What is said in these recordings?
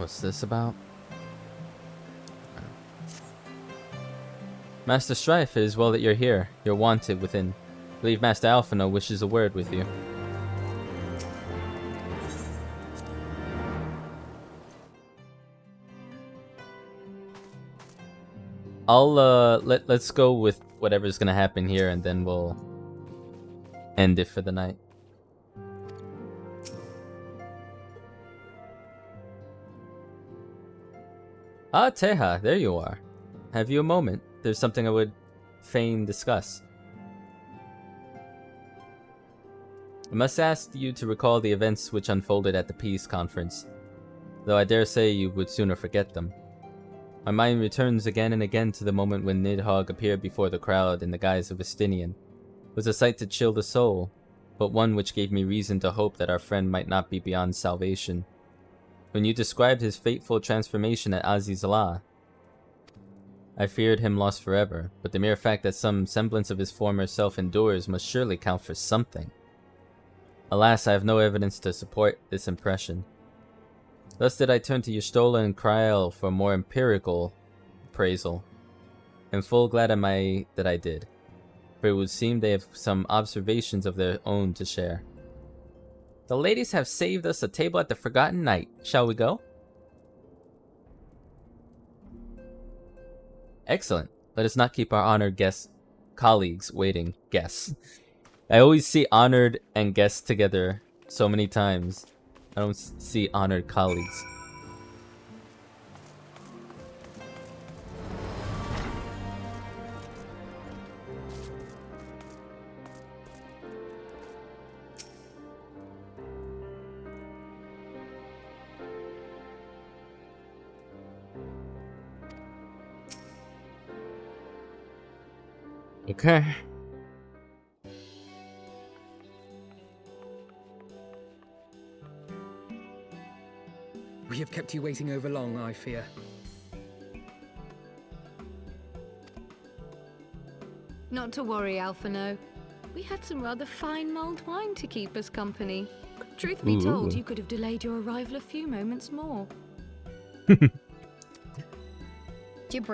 What's this about? Master Strife, it is well that you're here. You're wanted within. I believe Master Alphino wishes a word with you. I'll let's go with whatever's gonna happen here, and then we'll end it for the night. Ah, Teha, there you are. Have you a moment? There's something I would fain discuss. I must ask you to recall the events which unfolded at the Peace Conference, though I dare say you would sooner forget them. My mind returns again and again to the moment when Nidhogg appeared before the crowd in the guise of Estinian. It was a sight to chill the soul, but one which gave me reason to hope that our friend might not be beyond salvation. When you described his fateful transformation at Azizlah, I feared him lost forever, but the mere fact that some semblance of his former self endures must surely count for something. Alas, I have no evidence to support this impression. Thus did I turn to Y'shtola and Krael for more empirical appraisal, and full glad am I that I did, for it would seem they have some observations of their own to share. The ladies have saved us a table at the Forgotten Night. Shall we go? Excellent. Let us not keep our honored guests, colleagues waiting. Guests. I always see honored and guests together so many times. I don't see honored colleagues. Okay. We have kept you waiting over long, I fear. Not to worry, Alphino. We had some rather fine mulled wine to keep us company. Truth be told, you could have delayed your arrival a few moments more.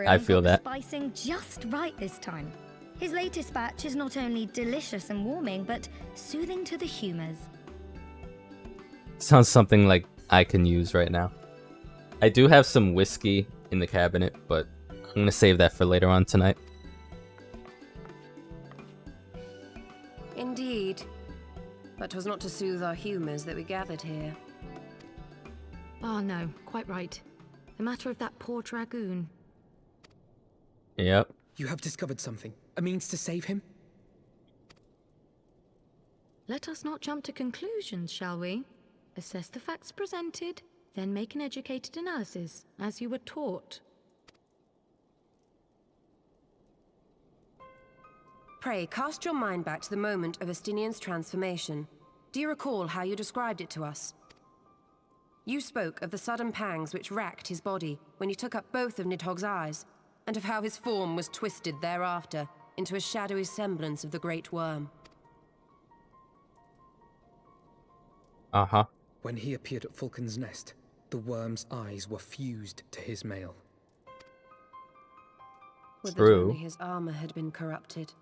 I feel that. Spicing just right this time. His latest batch is not only delicious and warming, but soothing to the humors. Sounds something like I can use right now. I do have some whiskey in the cabinet, but I'm gonna save that for later on tonight. Indeed. But 'twas not to soothe our humours that we gathered here. Ah, no, quite right. The matter of that poor dragoon. Yep. You have discovered something. A means to save him? Let us not jump to conclusions, shall we? Assess the facts presented, then make an educated analysis, as you were taught. Pray, cast your mind back to the moment of Estinian's transformation. Do you recall how you described it to us? You spoke of the sudden pangs which racked his body when he took up both of Nidhogg's eyes, and of how his form was twisted thereafter into a shadowy semblance of the Great Worm. Uh-huh. When he appeared at Falcon's Nest, the worm's eyes were fused to his mail. Would that True. only his armor had been corrupted.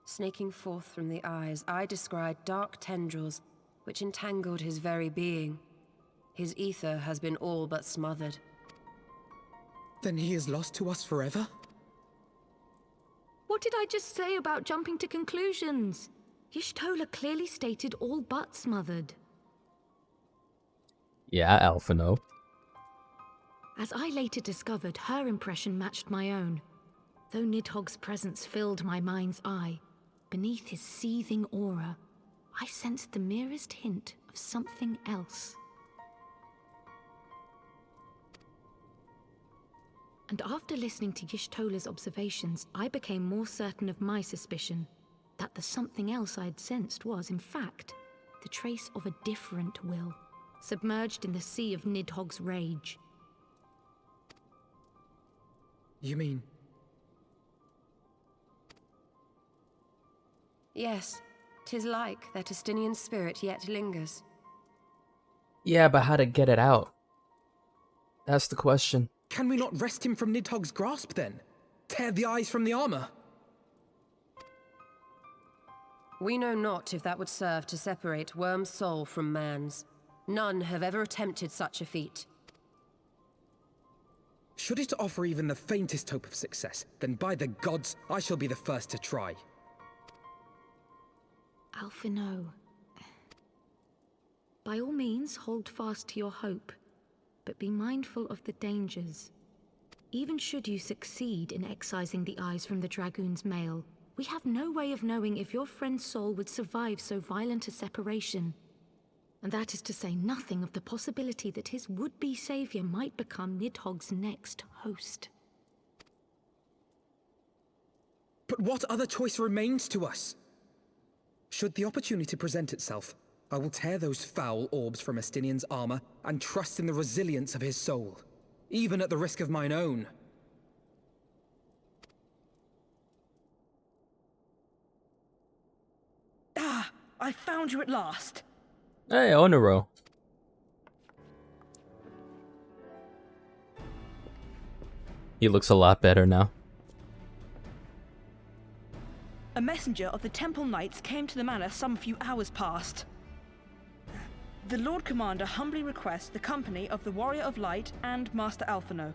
Snaking forth from the eyes, I descried dark tendrils which entangled his very being. His ether has been all but smothered. Then he is lost to us forever? What did I just say about jumping to conclusions? Y'shtola clearly stated all but smothered. Yeah, Alphino. As I later discovered, her impression matched my own. Though Nidhogg's presence filled my mind's eye, beneath his seething aura, I sensed the merest hint of something else. And after listening to Y'shtola's observations, I became more certain of my suspicion, that the something else I had sensed was, in fact, the trace of a different will, submerged in the sea of Nidhogg's rage. You mean... Yes, 'tis like that Estinian spirit yet lingers. Yeah, but how to get it out? That's the question. Can we not wrest him from Nidhogg's grasp then? Tear the eyes from the armor? We know not if that would serve to separate Worm's soul from man's. None have ever attempted such a feat. Should it offer even the faintest hope of success, then by the gods, I shall be the first to try. Alphino. By all means, hold fast to your hope, but be mindful of the dangers. Even should you succeed in excising the eyes from the Dragoon's mail, we have no way of knowing if your friend's soul would survive so violent a separation. And that is to say nothing of the possibility that his would-be savior might become Nidhogg's next host. But what other choice remains to us? Should the opportunity present itself, I will tear those foul orbs from Estinian's armor and trust in the resilience of his soul, even at the risk of mine own. Ah, I found you at last. Hey, Onoro. He looks a lot better now. A messenger of the Temple Knights came to the manor some few hours past. The Lord Commander humbly requests the company of the Warrior of Light and Master Alphino.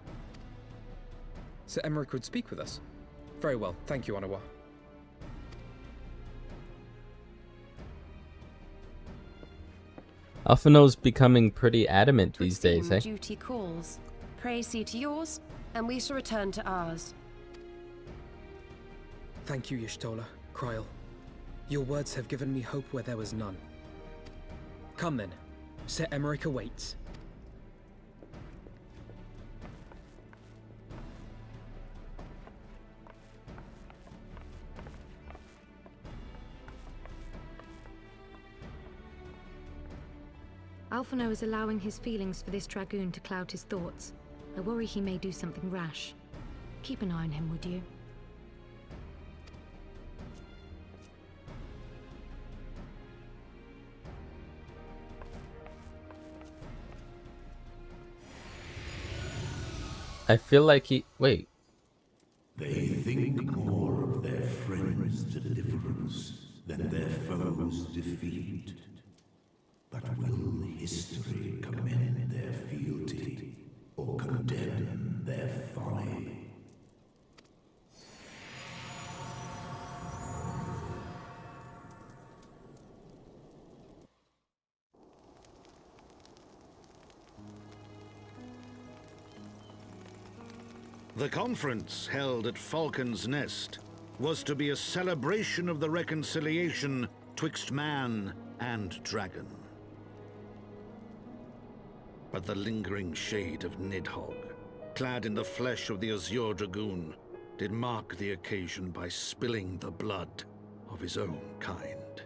Sir Emmerich would speak with us. Very well, thank you, Onawa. Alphino's becoming pretty adamant these days, eh? Duty calls. Pray see to yours, and we shall return to ours. Thank you, Y'shtola, Kryl. Your words have given me hope where there was none. Come then. Sir Emmerich awaits. Alphino is allowing his feelings for this Dragoon to cloud his thoughts. I worry he may do something rash. Keep an eye on him, would you? I feel like he... Wait. They think more of their friends' deliverance than their foes' defeat. But will history commend their fealty or condemn their folly? The conference held at Falcon's Nest was to be a celebration of the reconciliation twixt man and dragon. But the lingering shade of Nidhogg, clad in the flesh of the Azure Dragoon, did mark the occasion by spilling the blood of his own kind.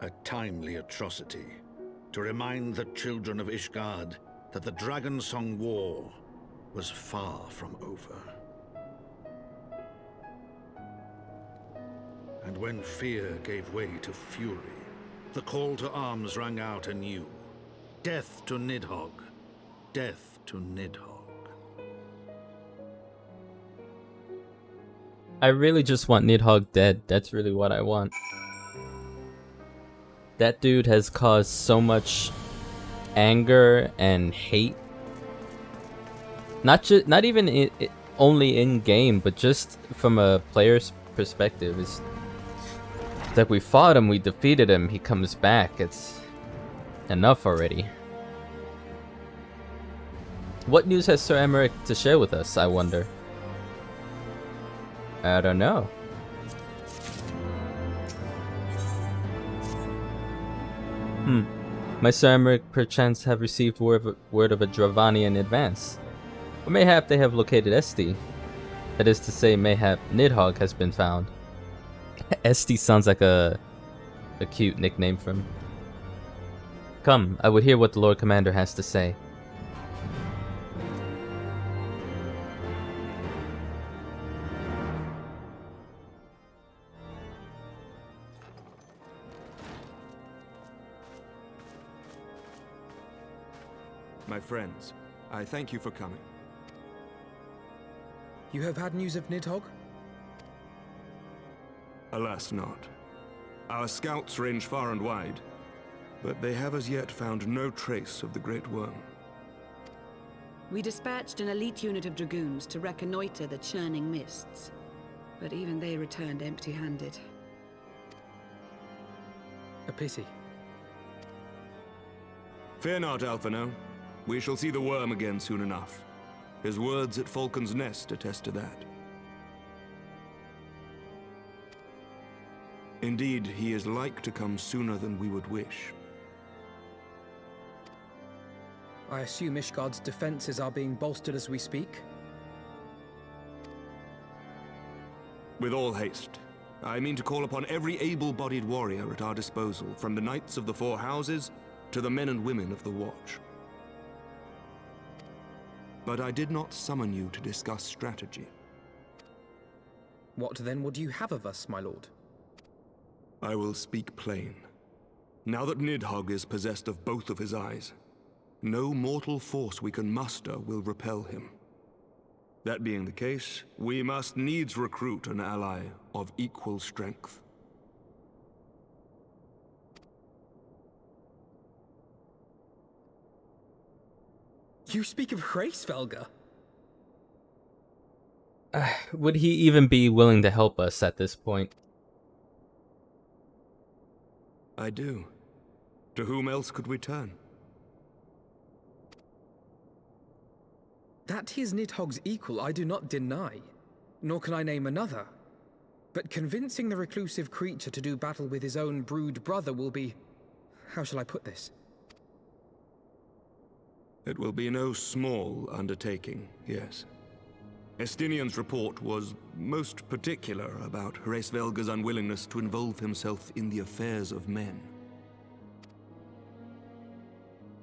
A timely atrocity to remind the children of Ishgard that the Dragonsong War was far from over. And when fear gave way to fury, the call to arms rang out anew. Death to Nidhogg. Death to Nidhogg. I really just want Nidhogg dead. That's really what I want. That dude has caused so much anger and hate. Not even only in game, but just from a player's perspective. It's like we fought him, we defeated him, he comes back. It's enough already. What news has Sir Emmerich to share with us, I wonder? I don't know. Might Sir Emmerich perchance have received word of a Dravanian advance? Or mayhap they have located Esti. That is to say, mayhap Nidhogg has been found. Esti sounds like a cute nickname for him. Come, I would hear what the Lord Commander has to say. My friends, I thank you for coming. You have had news of Nidhogg? Alas not. Our scouts range far and wide, but they have as yet found no trace of the Great Worm. We dispatched an elite unit of dragoons to reconnoiter the churning mists, but even they returned empty-handed. A pity. Fear not, Alphino. We shall see the worm again soon enough. His words at Falcon's Nest attest to that. Indeed, he is like to come sooner than we would wish. I assume Ishgard's defenses are being bolstered as we speak? With all haste. I mean to call upon every able-bodied warrior at our disposal, from the Knights of the Four Houses to the men and women of the Watch. But I did not summon you to discuss strategy. What then would you have of us, my lord? I will speak plain. Now that Nidhogg is possessed of both of his eyes, no mortal force we can muster will repel him. That being the case, we must needs recruit an ally of equal strength. You speak of Hraesvelgr? Would he even be willing to help us at this point? I do. To whom else could we turn? That he is Nidhogg's equal I do not deny, nor can I name another. But convincing the reclusive creature to do battle with his own brood brother will be... how shall I put this? It will be no small undertaking, yes. Estinian's report was most particular about Hraesvelgr's unwillingness to involve himself in the affairs of men.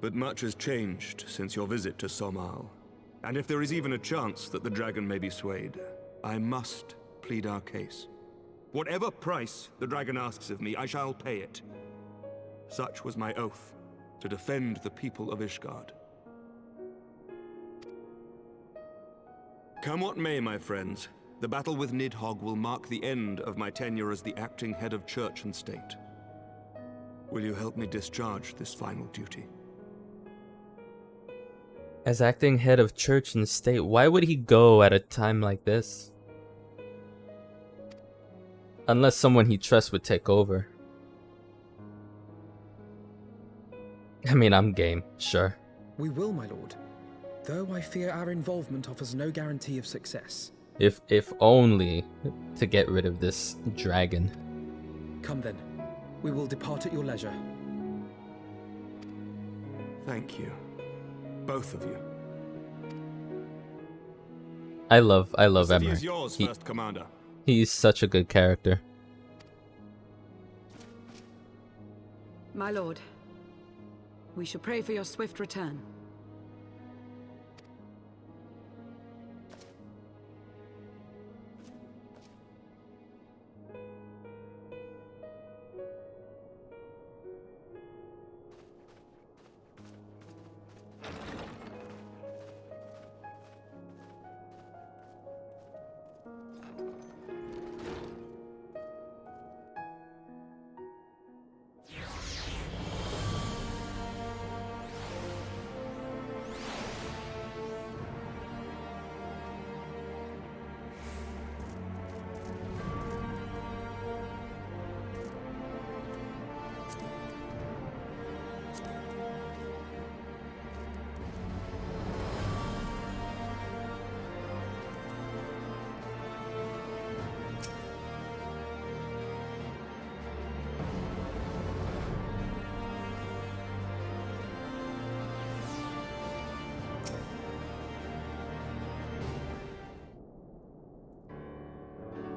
But much has changed since your visit to Somal. And if there is even a chance that the dragon may be swayed, I must plead our case. Whatever price the dragon asks of me, I shall pay it. Such was my oath, to defend the people of Ishgard. Come what may, my friends, the battle with Nidhogg will mark the end of my tenure as the acting head of church and state. Will you help me discharge this final duty? As acting head of church and state, why would he go at a time like this? Unless someone he trusts would take over. I mean, I'm game, sure. We will, my lord. Though I fear our involvement offers no guarantee of success. If only to get rid of this dragon. Come then. We will depart at your leisure. Thank you. Both of you. I love The city Emmer. is yours, First Commander. He's such a good character. My lord, we shall pray for your swift return.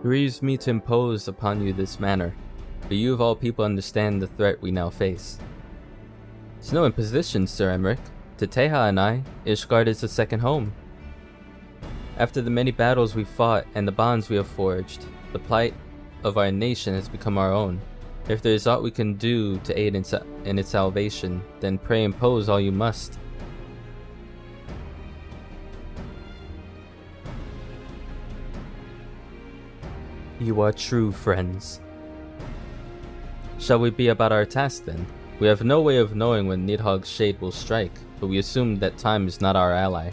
Grieves me to impose upon you this manner, but you of all people understand the threat we now face. It's no imposition, Sir Emmerich. To Teha and I, Ishgard is a second home. After the many battles we fought and the bonds we have forged, the plight of our nation has become our own. If there is aught we can do to aid in its salvation, then pray impose all you must. You are true friends. Shall we be about our task then? We have no way of knowing when Nidhogg's shade will strike, but we assume that time is not our ally.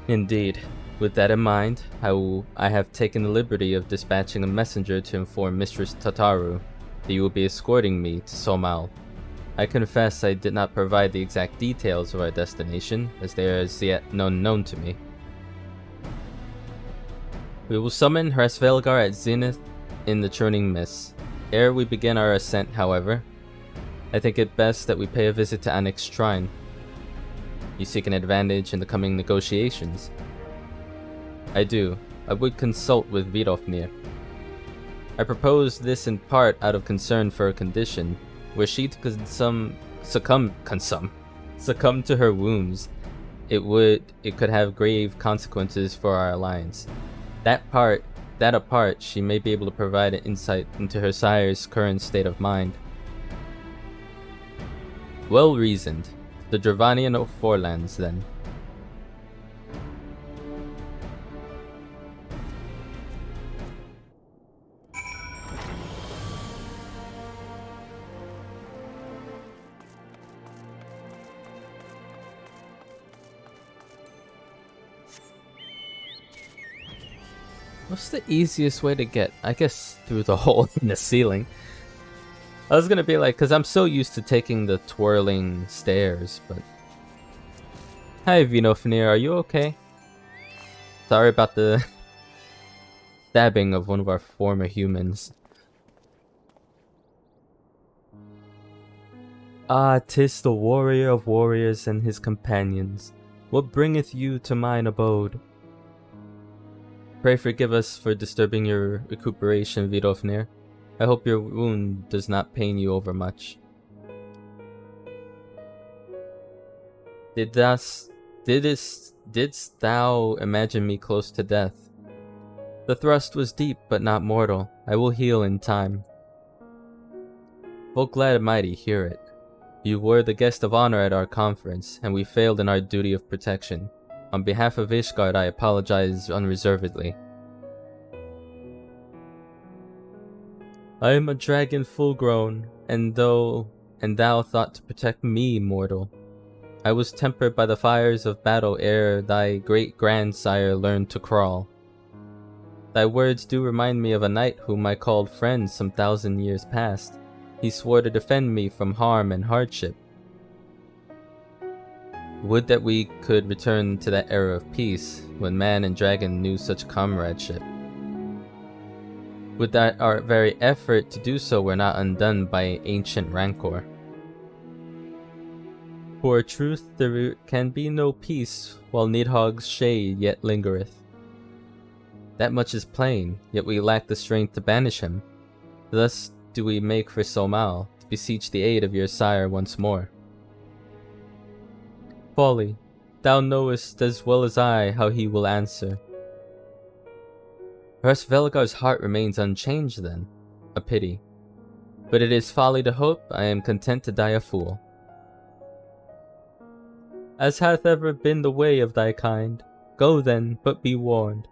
Indeed. With that in mind, I have taken the liberty of dispatching a messenger to inform Mistress Tataru that you will be escorting me to Somal. I confess I did not provide the exact details of our destination, as they are as yet unknown to me. We will summon Hresvelgar at Zenith in the Churning Mists. Ere we begin our ascent, however, I think it best that we pay a visit to Annick's shrine. You seek an advantage in the coming negotiations? I do. I would consult with Vidofnir. I propose this in part out of concern for her condition. Were she to succumb to her wounds, it could have grave consequences for our alliance. That apart, she may be able to provide an insight into her sire's current state of mind. Well reasoned. The Dravanian of Forelands, then. What's the easiest way to get? I guess through the hole in the ceiling. I was gonna be like, because I'm so used to taking the twirling stairs, but... Hi, Vidofnir, are you okay? Sorry about the stabbing of one of our former humans. Ah, 'tis the warrior of warriors and his companions. What bringeth you to mine abode? Pray forgive us for disturbing your recuperation, Vidofnir. I hope your wound does not pain you overmuch. Didst thou imagine me close to death? The thrust was deep, but not mortal. I will heal in time. Volklad Mighty, hear it. You were the guest of honor at our conference, and we failed in our duty of protection. On behalf of Ishgard, I apologize unreservedly. I am a dragon full grown, and thou thought to protect me, mortal. I was tempered by the fires of battle ere thy great-grandsire learned to crawl. Thy words do remind me of a knight whom I called friend some 1,000 years past. He swore to defend me from harm and hardship. Would that we could return to that era of peace, when man and dragon knew such comradeship. Would that our very effort to do so were not undone by ancient rancor. For truth there can be no peace, while Nidhogg's shade yet lingereth. That much is plain, yet we lack the strength to banish him. Thus do we make for Somal, to beseech the aid of your sire once more. Folly, thou knowest as well as I how he will answer. Hresvelgar's heart remains unchanged then. A pity. But it is folly to hope. I am content to die a fool. As hath ever been the way of thy kind, go then, but be warned.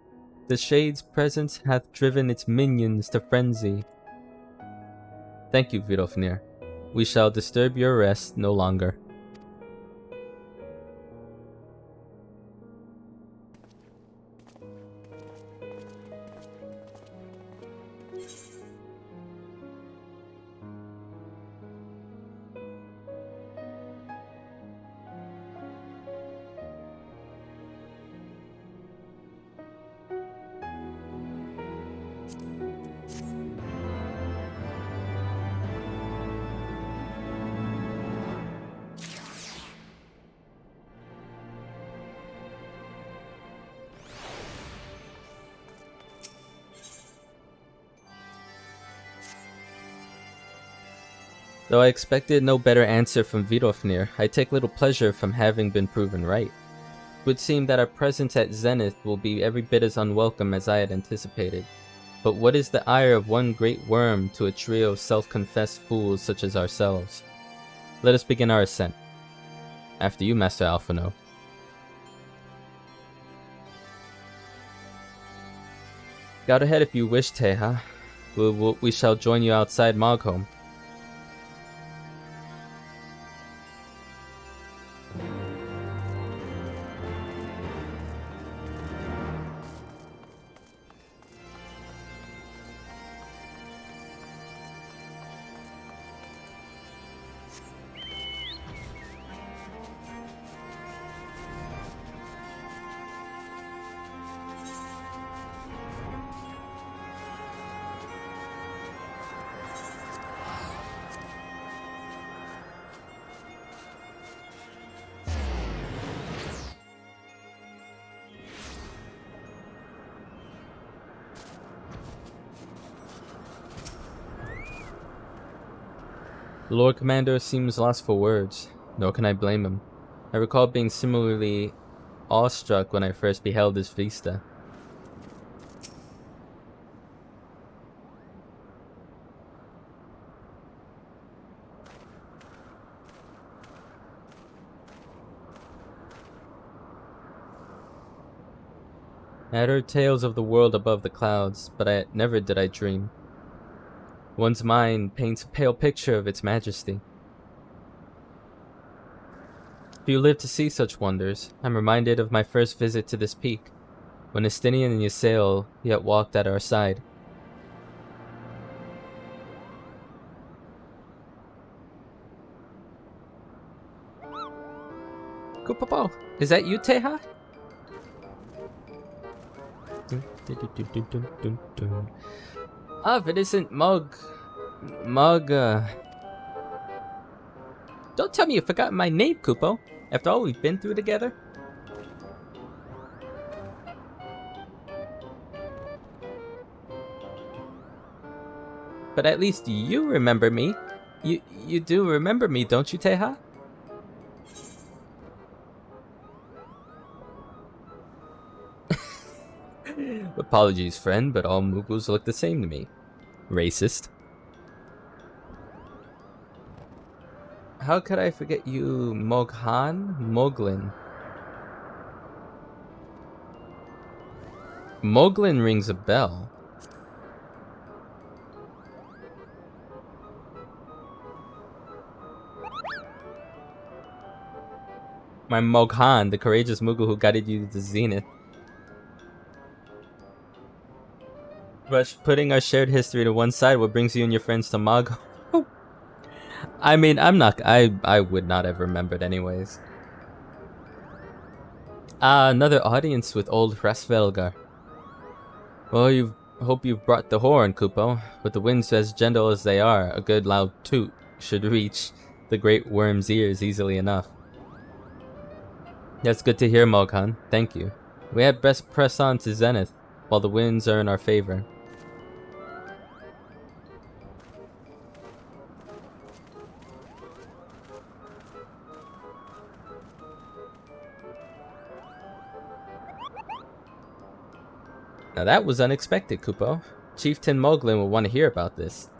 The shade's presence hath driven its minions to frenzy. Thank you, Vidofnir. We shall disturb your rest no longer. Though I expected no better answer from Vidofnir, I take little pleasure from having been proven right. It would seem that our presence at Zenith will be every bit as unwelcome as I had anticipated. But what is the ire of one great worm to a trio of self-confessed fools such as ourselves? Let us begin our ascent. After you, Master Alphino. Go ahead if you wish, Teha. We shall join you outside Mogholm. The Lord Commander seems lost for words, nor can I blame him. I recall being similarly awestruck when I first beheld his vista. I had heard tales of the world above the clouds, but never did I dream. One's mind paints a pale picture of its majesty. If you live to see such wonders, I'm reminded of my first visit to this peak, when Estinian and Ysael yet walked at our side. Kupopo, is that you, Teha? Ah, if it isn't Mog... Don't tell me you forgot my name, Kupo, after all we've been through together. But at least you remember me. You do remember me, don't you, Teha? Apologies, friend, but all Mughals look the same to me. Racist. How could I forget you, Moghan? Moglin. Moglin rings a bell. My Moghan, the courageous Mughal who guided you to the zenith. Rush, putting our shared history to one side, what brings you and your friends to Mogholm? I mean, I would not have remembered anyways. Another audience with old Hraesvelgar. Well, hope you've brought the horn, Kupo. With the winds as gentle as they are, a good loud toot should reach the great worm's ears easily enough. That's good to hear, Moghan. Thank you. We had best press on to Zenith, while the winds are in our favor. Now that was unexpected, Kupo. Chieftain Moglin will want to hear about this.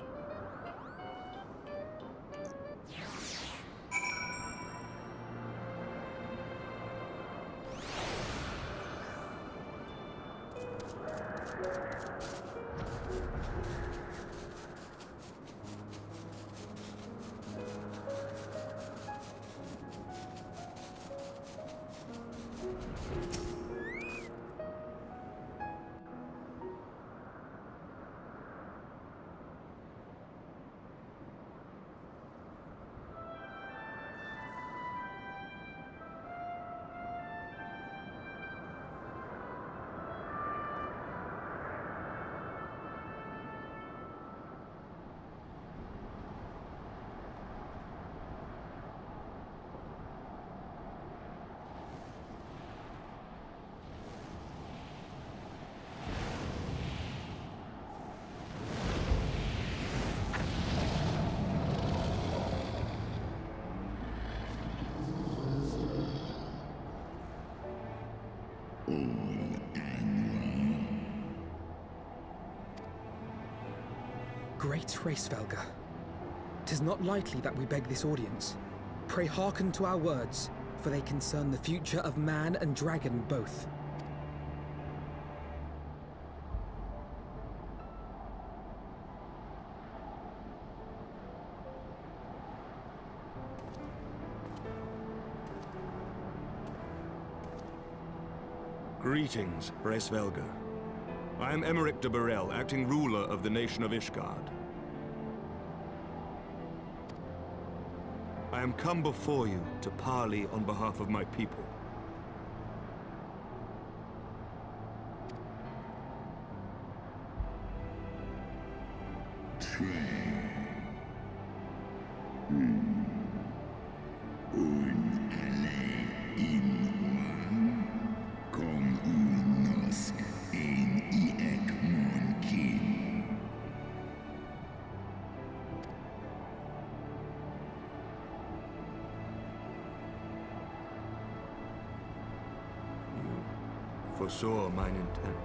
Great Hraesvelgar, 'tis not lightly that we beg this audience. Pray hearken to our words, for they concern the future of man and dragon both. Greetings, Resvelga. I am Emmerich de Burrell, acting ruler of the nation of Ishgard. I am come before you to parley on behalf of my people. Foresaw mine intent.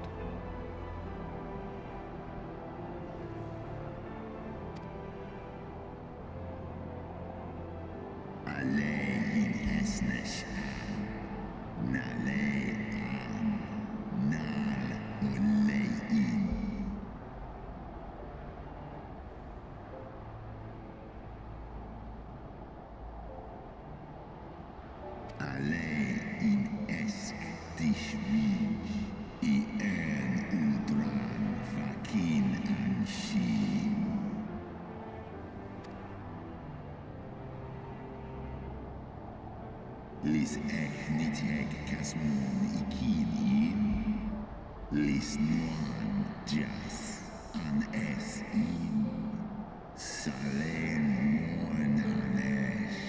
Lis echnitieg casmon ikinin, lis noan jas an es in, salen monanesh,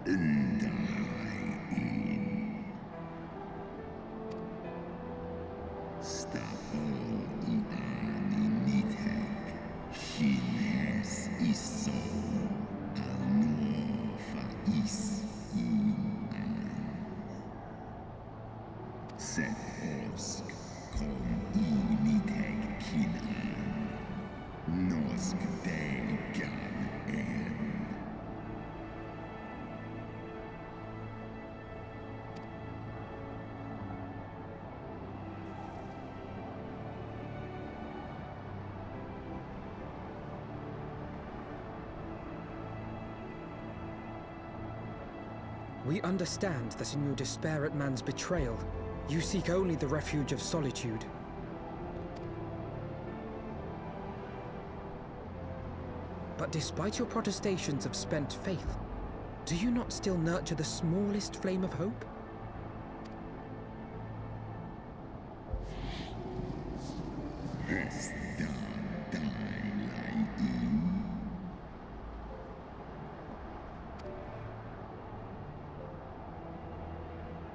undai in. Stapol ian initeg, shines iso, al nofa is in. Seth Orsk kom initeg kinan, nosk degan en. We understand that in your despair at man's betrayal, you seek only the refuge of solitude. But despite your protestations of spent faith, do you not still nurture the smallest flame of hope?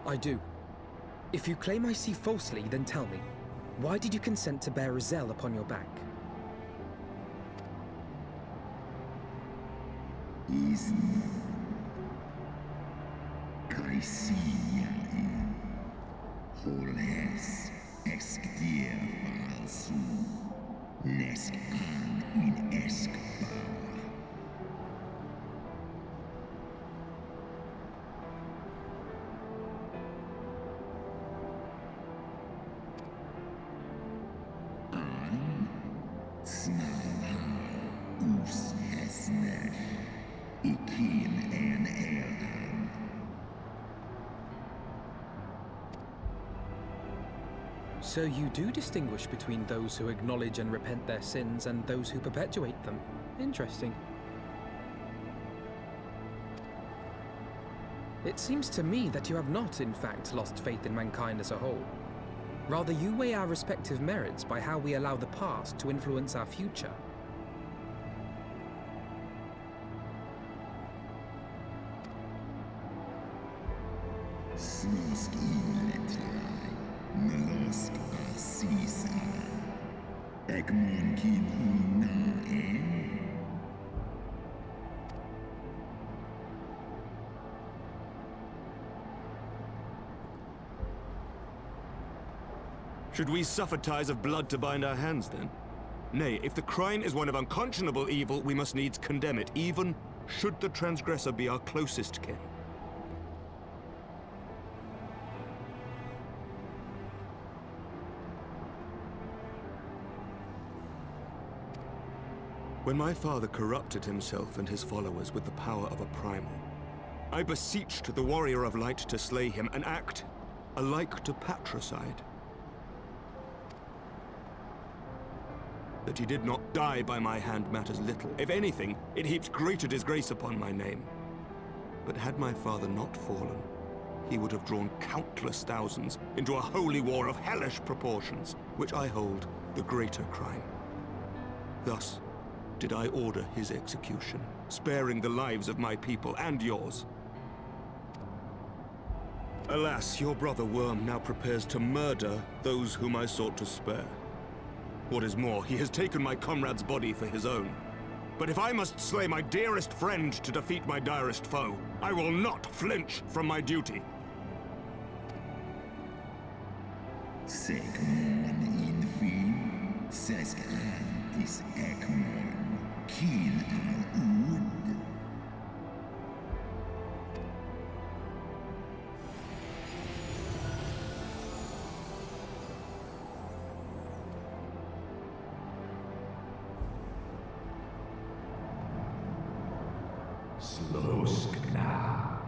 I do. If you claim I see falsely, then tell me, why did you consent to bear Rizel upon your back? Holhes exkdier valsu, nesk an in eskbar. So you do distinguish between those who acknowledge and repent their sins and those who perpetuate them. Interesting. It seems to me that you have not, in fact, lost faith in mankind as a whole. Rather, you weigh our respective merits by how we allow the past to influence our future. Should we suffer ties of blood to bind our hands, then? Nay, if the crime is one of unconscionable evil, we must needs condemn it, even should the transgressor be our closest kin. When my father corrupted himself and his followers with the power of a primal, I beseeched the Warrior of Light to slay him, an act alike to patricide. That he did not die by my hand matters little. If anything, it heaps greater disgrace upon my name. But had my father not fallen, he would have drawn countless thousands into a holy war of hellish proportions, which I hold the greater crime. Thus did I order his execution, sparing the lives of my people and yours. Alas, your brother Worm now prepares to murder those whom I sought to spare. What is more, he has taken my comrade's body for his own. But if I must slay my dearest friend to defeat my direst foe, I will not flinch from my duty. Segmon infin, sesk antis ekmon, kill al ud. Sloskna,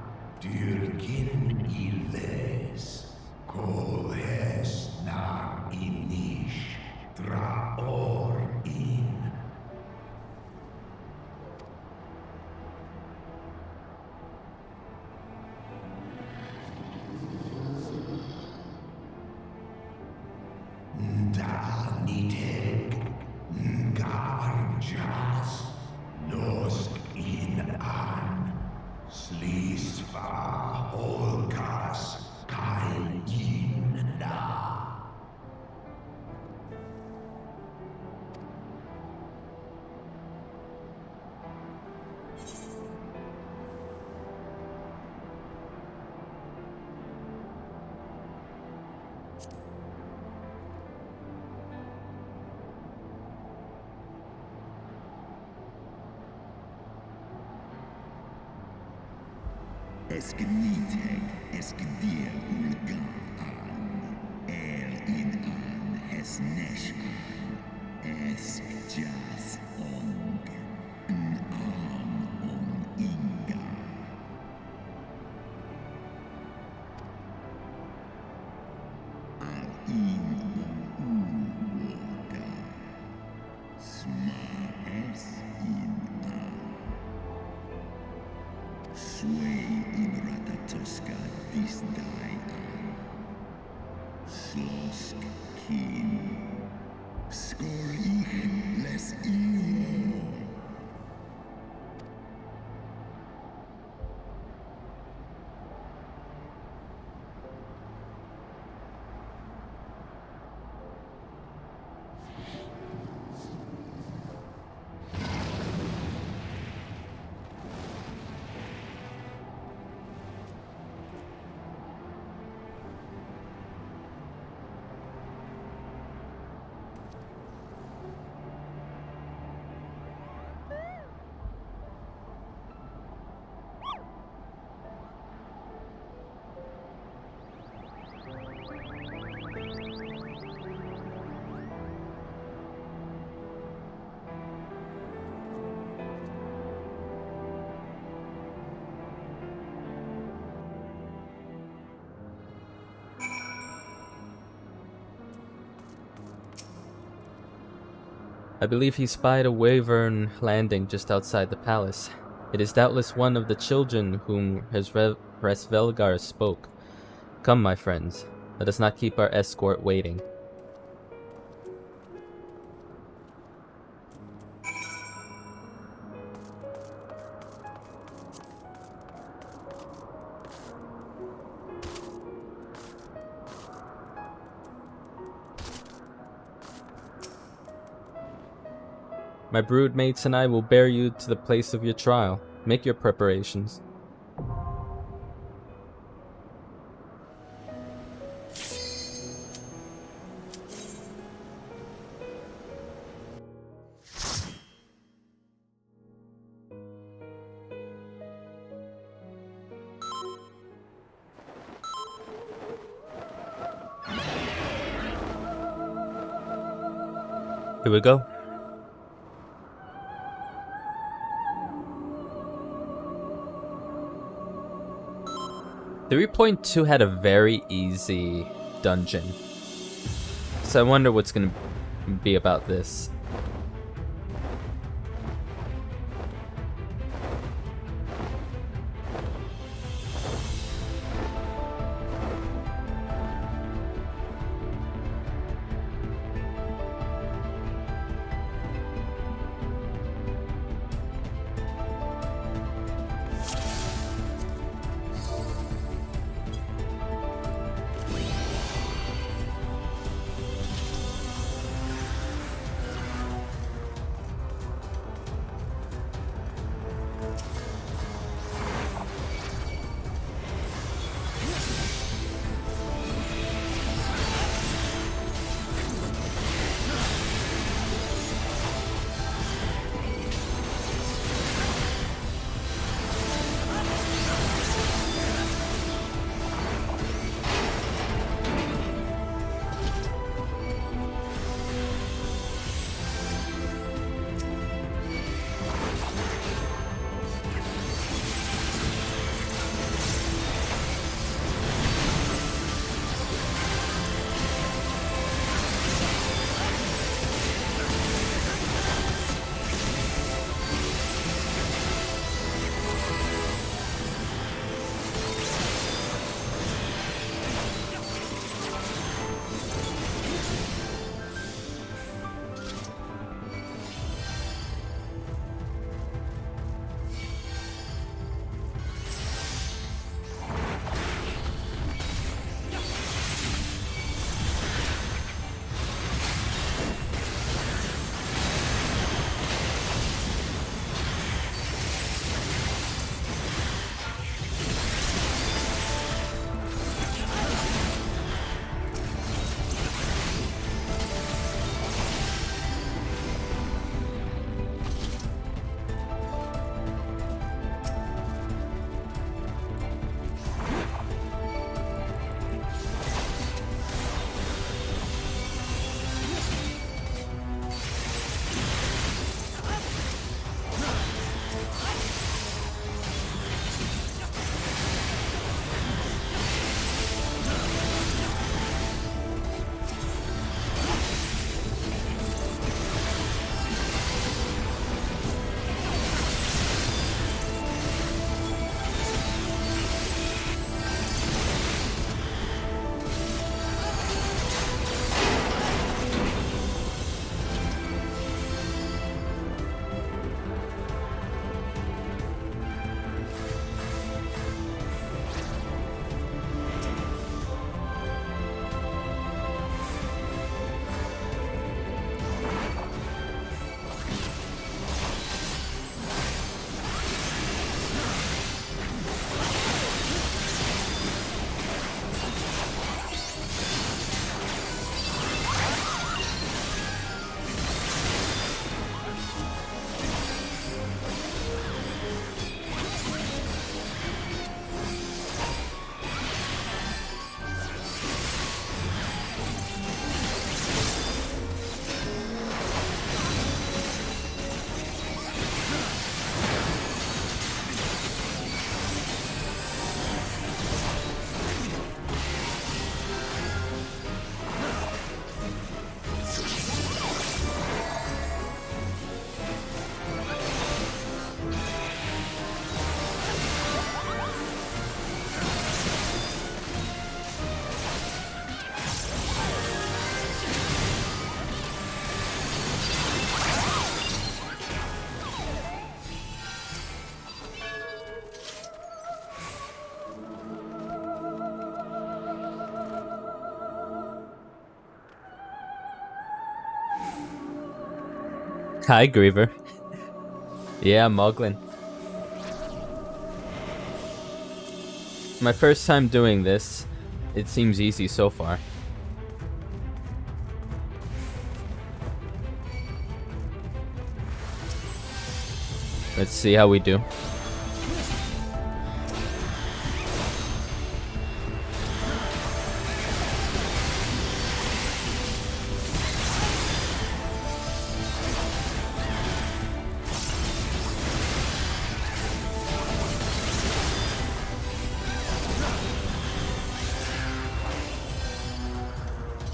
dyrkin illes, kolhes nar inish, draor in. Da niteg, garjas, nosk in an, slisva holkas, kail in na. Eskniteg, eskdir ulgan an, in an, hes nesh an, jas ong, on inga. Al in uwoga, sma in an. Sway in Ratatoska this die an. Slosk kin. Skor ich les imo. I believe he spied a wyvern landing just outside the palace. It is doubtless one of the children whom his Resvelgar spoke. Come, my friends, let us not keep our escort waiting. My broodmates and I will bear you to the place of your trial. Make your preparations. Here we go. 3.2 had a very easy dungeon. So I wonder what's gonna be about this. Hi, Griever. Yeah, Moglin. My first time doing this. It seems easy so far. Let's see how we do.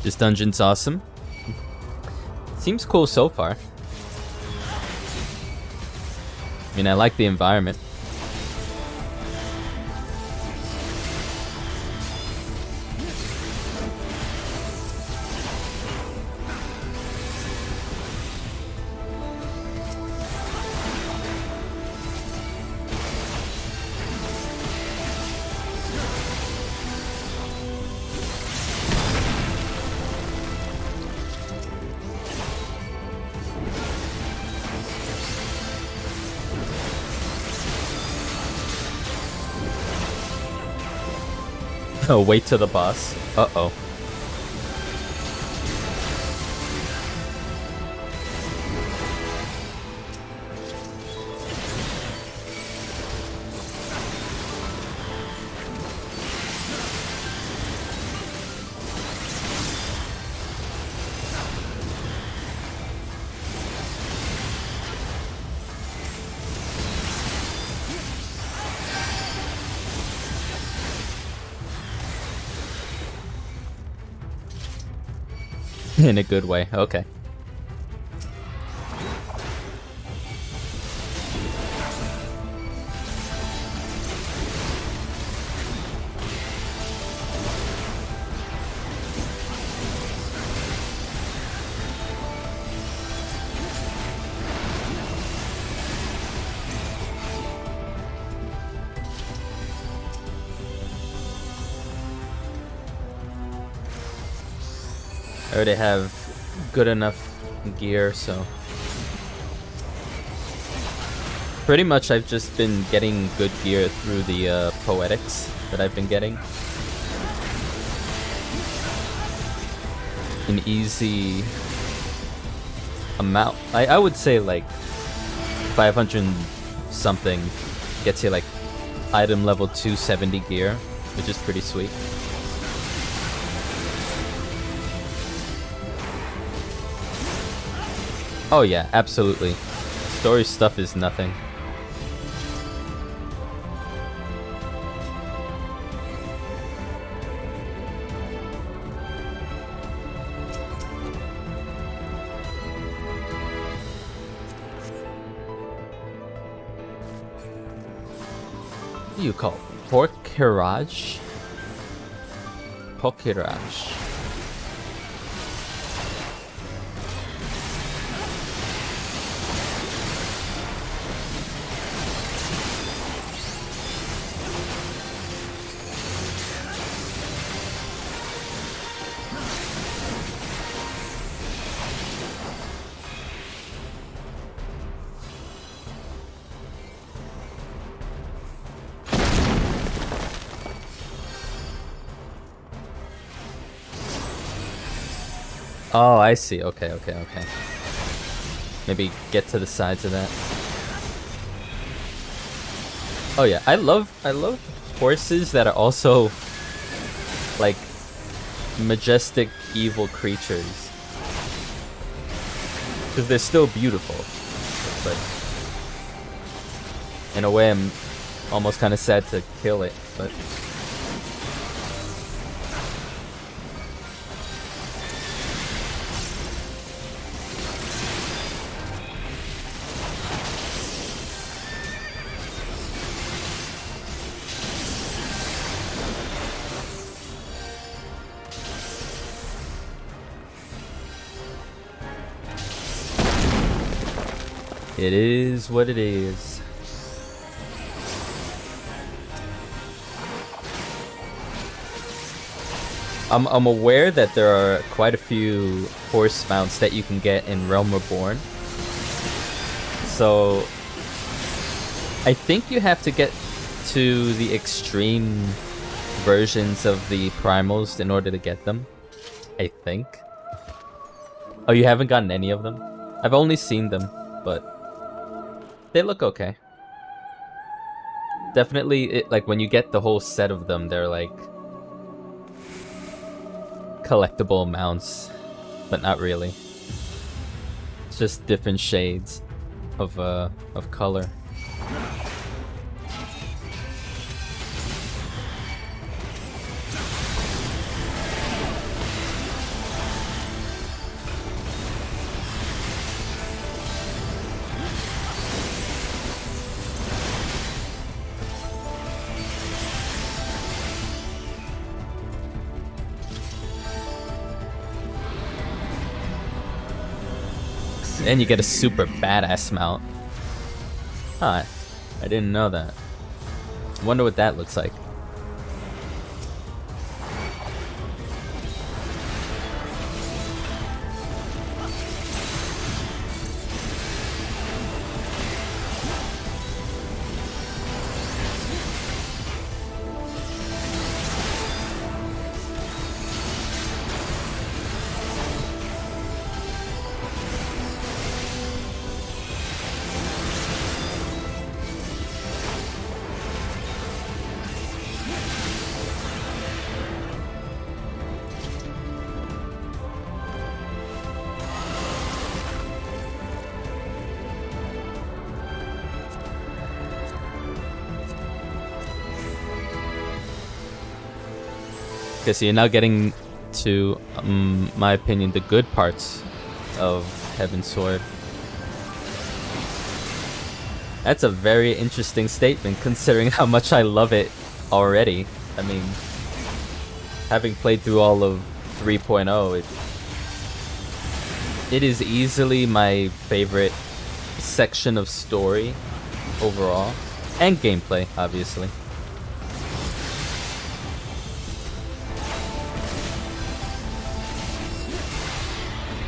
This dungeon's awesome. Seems cool so far. I mean, I like the environment. Oh, wait till the boss. Uh-oh. In a good way, okay. I already have good enough gear, so pretty much I've just been getting good gear through the poetics that I've been getting. An easy amount. I would say like 500 something gets you like item level 270 gear, which is pretty sweet. Oh yeah, absolutely. Story stuff is nothing. What do you call Porkirage? Porkirage. Oh, I see. Okay. Maybe get to the sides of that. Oh yeah, I love horses that are also like majestic evil creatures. Because they're still beautiful. But in a way I'm almost kind of sad to kill it, but it is what it is. I'm aware that there are quite a few horse mounts that you can get in Realm Reborn. So I think you have to get to the extreme versions of the primals in order to get them. I think. Oh, you haven't gotten any of them? I've only seen them, but they look okay. Definitely, like when you get the whole set of them, they're like collectible mounts, but not really. It's just different shades of color. And you get a super badass mount. Huh. I didn't know that. Wonder what that looks like. Okay, so you're now getting to, my opinion, the good parts of Heavensward. That's a very interesting statement, considering how much I love it already. I mean, having played through all of 3.0, it is easily my favorite section of story overall, and gameplay, obviously.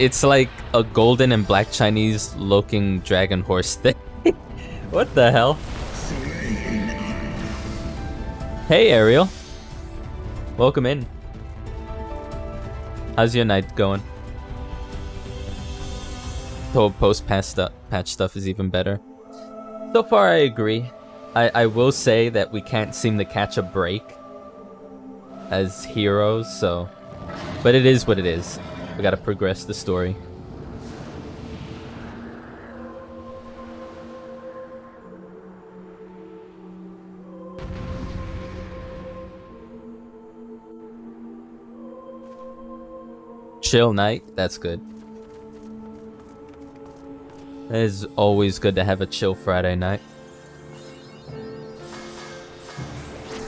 It's like a golden and black Chinese looking dragon horse thing. What the hell? Hey Ariel. Welcome in. How's your night going? The post-patch stuff is even better. So far I agree. I will say that we can't seem to catch a break as heroes, so... But it is what it is. We gotta progress the story. Chill night, that's good. It is always good to have a chill Friday night.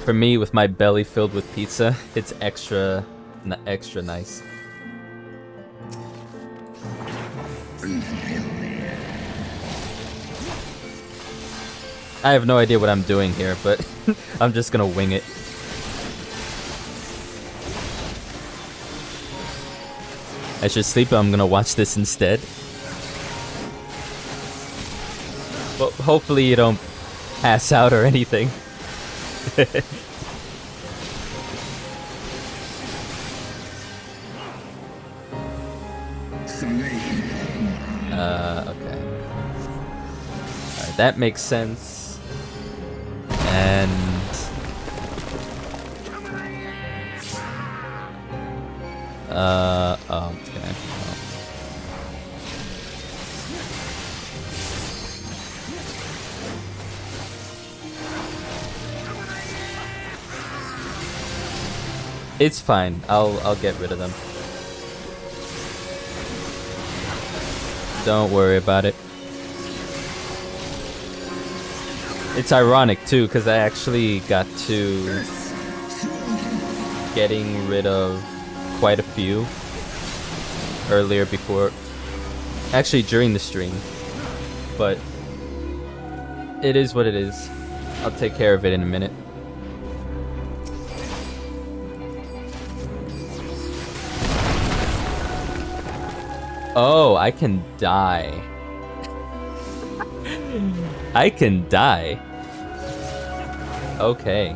For me, with my belly filled with pizza, it's extra nice. I have no idea what I'm doing here, but I'm just gonna wing it. I should sleep, but I'm gonna watch this instead. Well, hopefully you don't pass out or anything. Okay. Alright, that makes sense. And... okay. It's fine. I'll get rid of them. Don't worry about it. It's ironic too, because I actually got to getting rid of quite a few earlier before, actually during the stream, but it is what it is. I'll take care of it in a minute. Oh, I can die. I can die. Okay.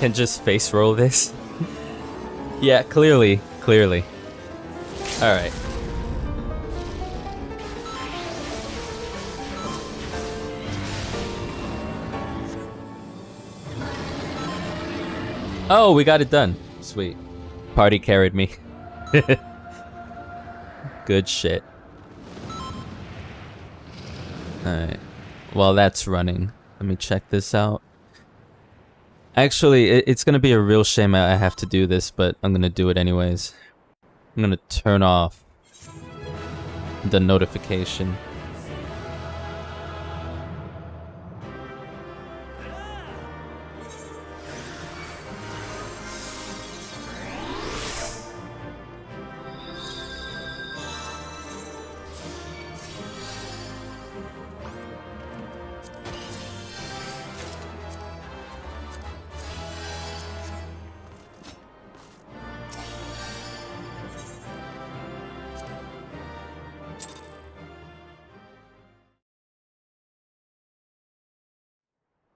Can just face roll this? Yeah, clearly. Alright. Oh, we got it done. Sweet. Party carried me. Good shit. Alright. While that's running, let me check this out. Actually, it's gonna be a real shame I have to do this, but I'm gonna do it anyways. I'm gonna turn off the notification.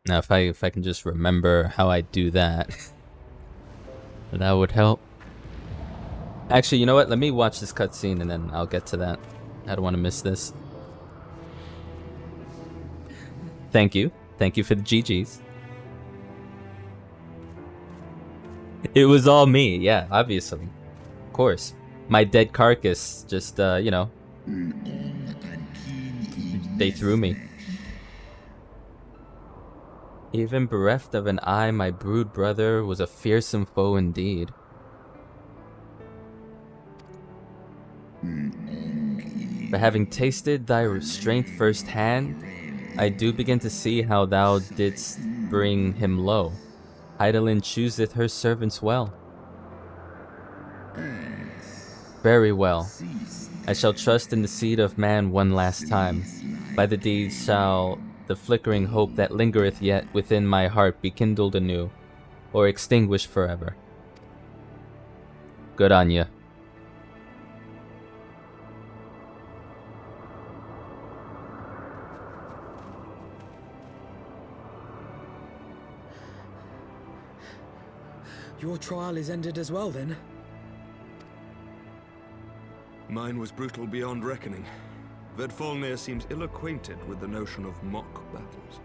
Now, if I can just remember how I do that, that would help. Actually, you know what? Let me watch this cutscene and then I'll get to that. I don't want to miss this. Thank you. Thank you for the GGs. It was all me. Yeah, obviously. Of course. My dead carcass just, you know, they threw me. Even bereft of an eye, my brood brother was a fearsome foe indeed. But having tasted thy strength firsthand, I do begin to see how thou didst bring him low. Heidelin chooseth her servants well. Very well. I shall trust in the seed of man one last time. By the deeds shall the flickering hope that lingereth yet within my heart be kindled anew, or extinguished forever. Good on ya. Your trial is ended as well, then? Mine was brutal beyond reckoning. Vedfalnir seems ill-acquainted with the notion of mock battles.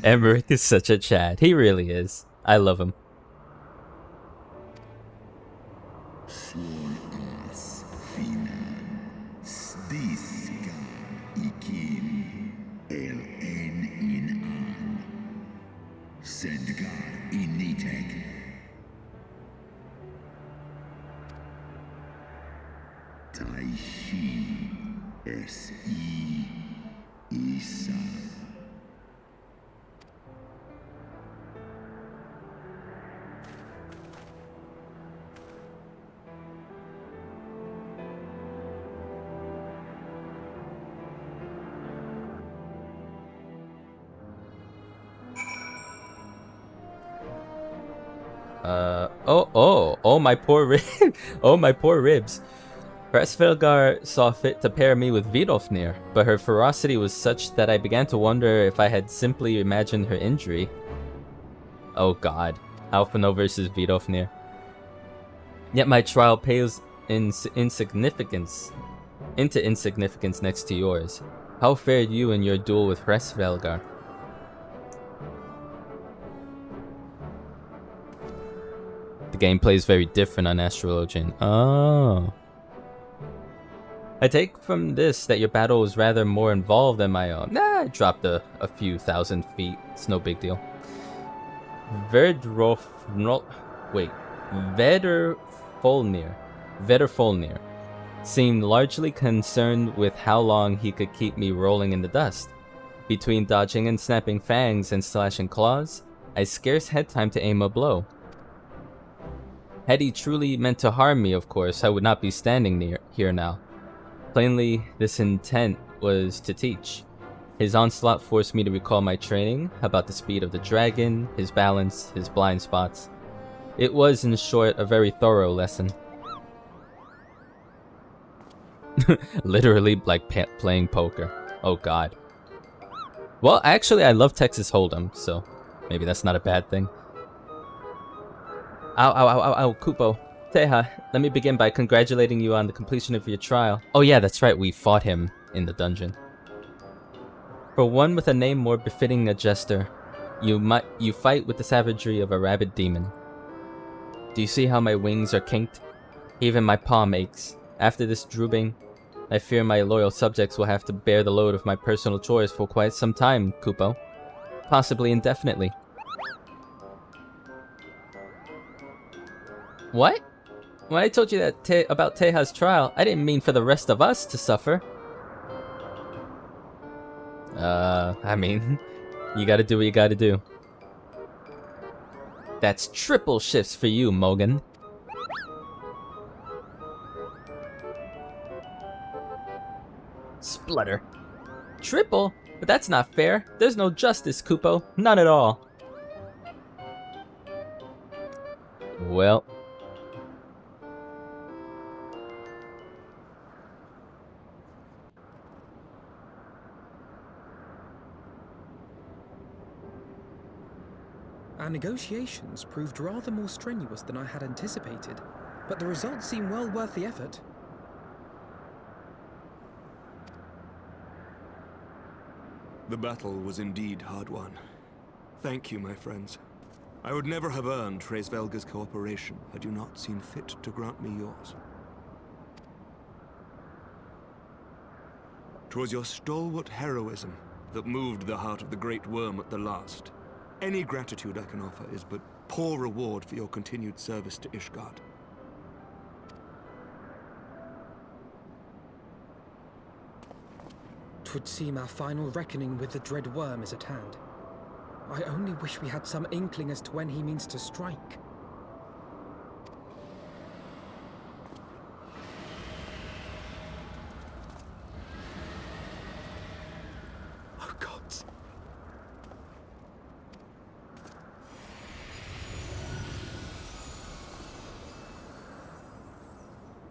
Emmerich is such a Chad. He really is. I love him. Oh my poor oh my poor ribs. Hresvelgar saw fit to pair me with Vidofnir, but her ferocity was such that I began to wonder if I had simply imagined her injury. Oh god, Alphino versus Vidofnir. Yet my trial pales into insignificance next to yours. How fared you in your duel with Hresvelgar? The gameplay is very different on Astrologian. Oh. I take from this that your battle was rather more involved than my own. Nah, I dropped a few thousand feet. It's no big deal. Vedrfolnir seemed largely concerned with how long he could keep me rolling in the dust. Between dodging and snapping fangs and slashing claws, I scarce had time to aim a blow. Had he truly meant to harm me, of course, I would not be standing here now. Plainly, this intent was to teach. His onslaught forced me to recall my training about the speed of the dragon, his balance, his blind spots. It was, in short, a very thorough lesson. Literally like playing poker. Oh god. Well, actually, I love Texas Hold'em, so maybe that's not a bad thing. Ow, Kupo. Teha, let me begin by congratulating you on the completion of your trial. Oh yeah, that's right, we fought him in the dungeon. For one with a name more befitting a jester, you fight with the savagery of a rabid demon. Do you see how my wings are kinked? Even my palm aches. After this drubbing, I fear my loyal subjects will have to bear the load of my personal chores for quite some time, Kupo. Possibly indefinitely. What? When I told you that about Teha's trial, I didn't mean for the rest of us to suffer. I mean, you gotta do what you gotta do. That's triple shifts for you, Mogan. Splutter. Triple? But that's not fair. There's no justice, Kupo. None at all. Well. Our negotiations proved rather more strenuous than I had anticipated, but the results seem well worth the effort. The battle was indeed hard won. Thank you, my friends. I would never have earned Hraesvelga's cooperation had you not seen fit to grant me yours. 'Twas your stalwart heroism that moved the heart of the Great Worm at the last. Any gratitude I can offer is but poor reward for your continued service to Ishgard. Twould seem our final reckoning with the dread worm is at hand. I only wish we had some inkling as to when he means to strike. Oh gods.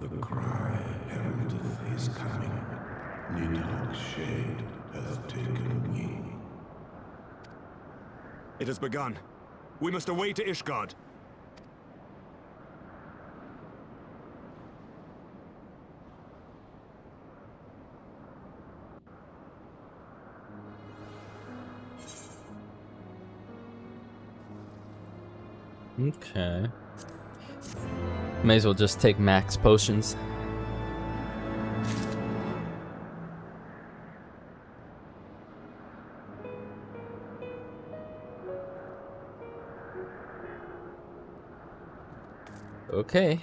The cry heraldeth his coming. Nidhogg's shade hath taken wing. It has begun. We must away to Ishgard. Okay. May as well just take max potions. Okay.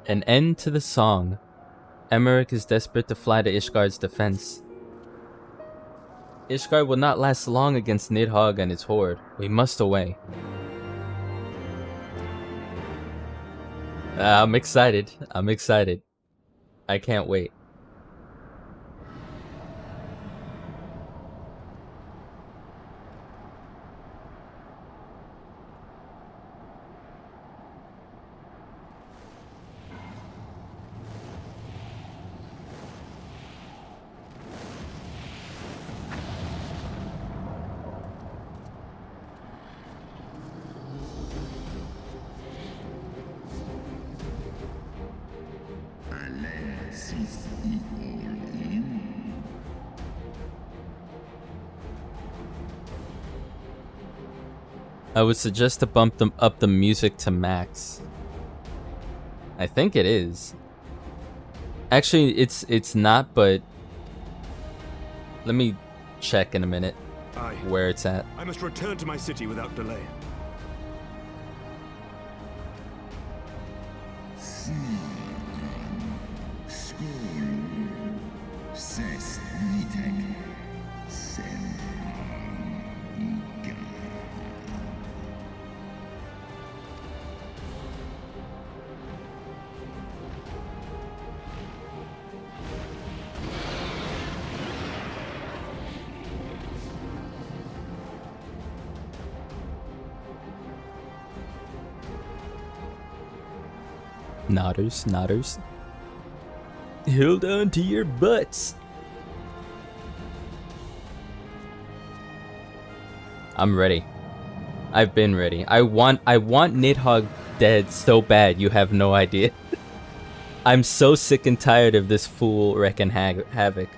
An end to the song. Emmerich is desperate to fly to Ishgard's defense. Ishgard will not last long against Nidhogg and his horde. We must away. I'm excited. I'm excited. I can't wait. I would suggest to bump up the music to max. I think it is. Actually, it's not, but let me check in a minute where it's at. I must return to my city without delay. Nodders, nodders. Hold on to your butts. I'm ready. I've been ready. I want Nidhogg dead so bad you have no idea. I'm so sick and tired of this fool wrecking havoc.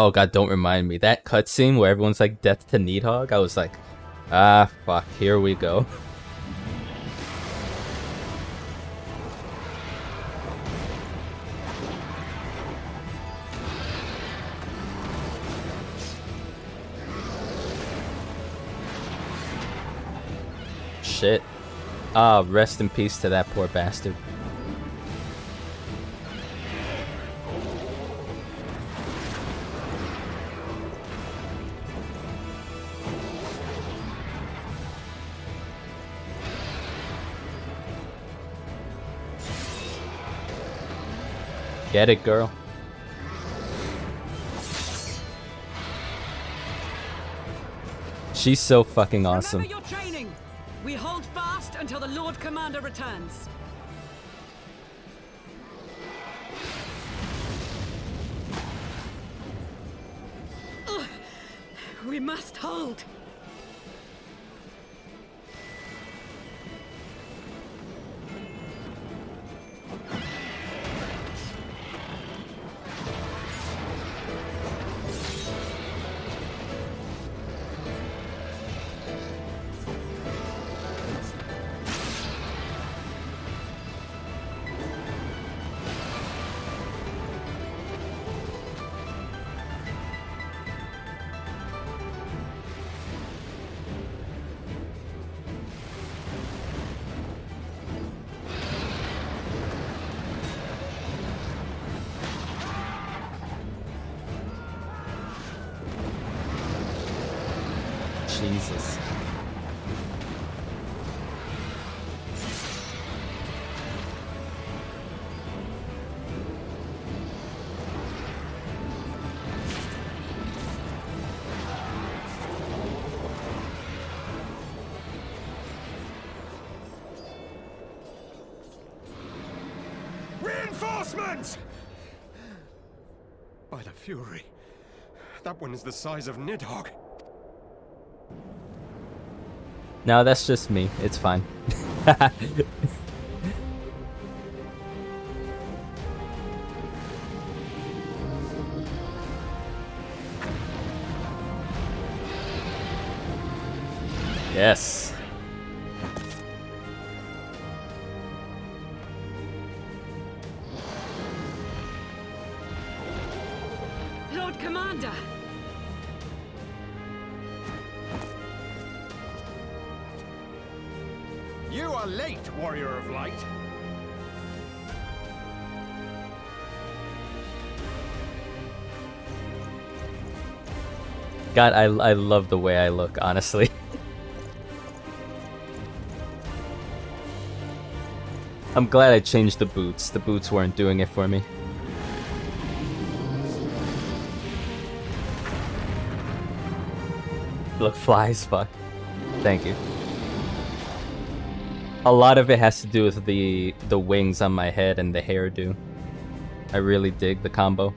Oh god, don't remind me. That cutscene where everyone's like, death to Needhog, I was like, ah, fuck, here we go. Shit. Ah, rest in peace to that poor bastard. Get it, girl. She's so fucking awesome. Remember your training. We hold fast until the Lord Commander returns. Ugh. We must hold. Jesus. Reinforcements! By the Fury, that one is the size of Nidhogg. No, that's just me. It's fine. Yes. Lord Commander. You are late, Warrior of Light. God, I love the way I look, honestly. I'm glad I changed the boots. The boots weren't doing it for me. Look fly as fuck. Thank you. A lot of it has to do with the wings on my head and the hairdo. I really dig the combo.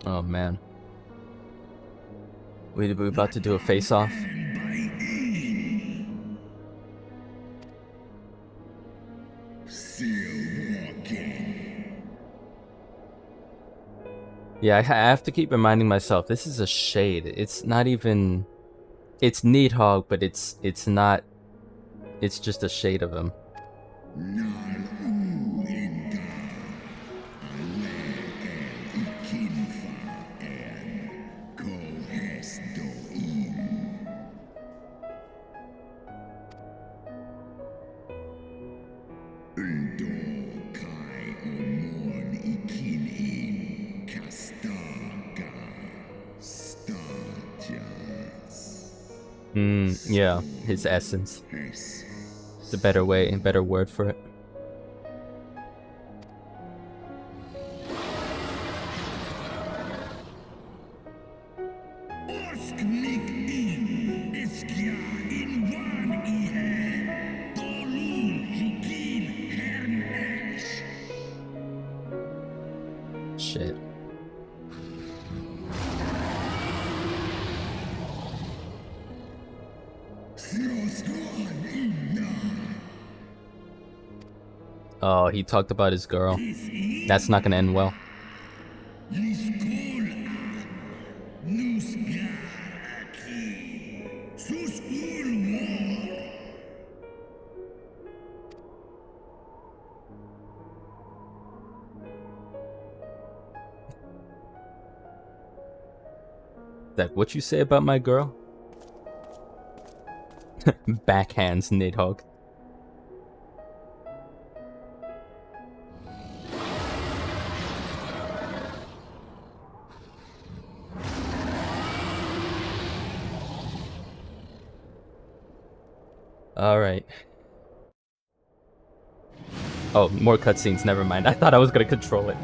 Oh man. We about to do a face-off? Yeah, I have to keep reminding myself, this is a shade. It's not even... It's Needhogg, but it's not... It's just a shade of him. Yeah, his essence. It's a better way, a better word for it. Shit. Oh, he talked about his girl. That's not gonna end well. That what you say about my girl? Backhands Nidhogg. Alright. Oh, more cutscenes, never mind. I thought I was gonna control it.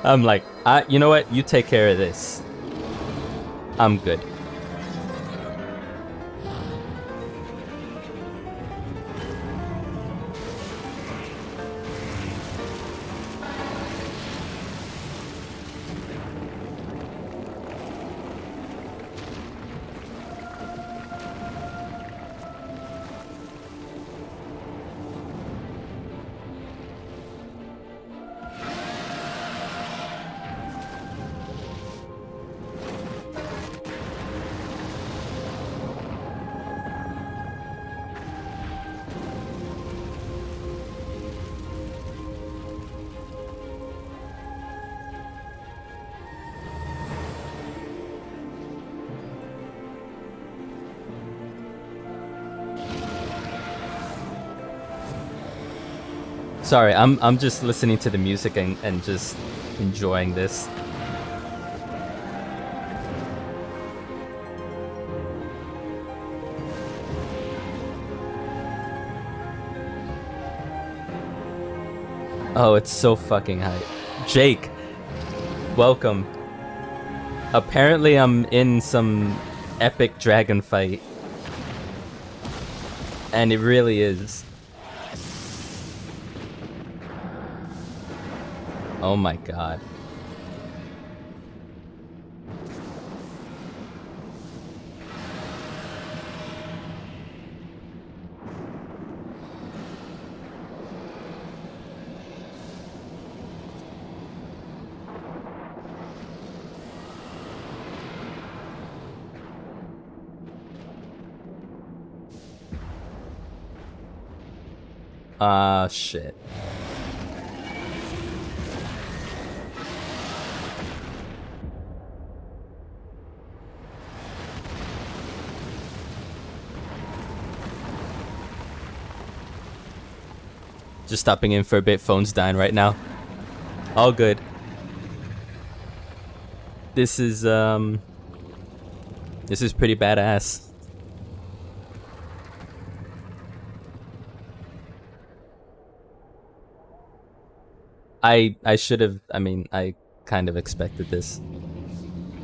I'm like, you know what? You take care of this. I'm good. Sorry, I'm just listening to the music and just enjoying this. Oh, it's so fucking hype. Jake, welcome. Apparently I'm in some epic dragon fight. And it really is. Oh my god. Shit. Just stopping in for a bit, phone's dying right now. All good. This is pretty badass. I should have, I mean, I kind of expected this.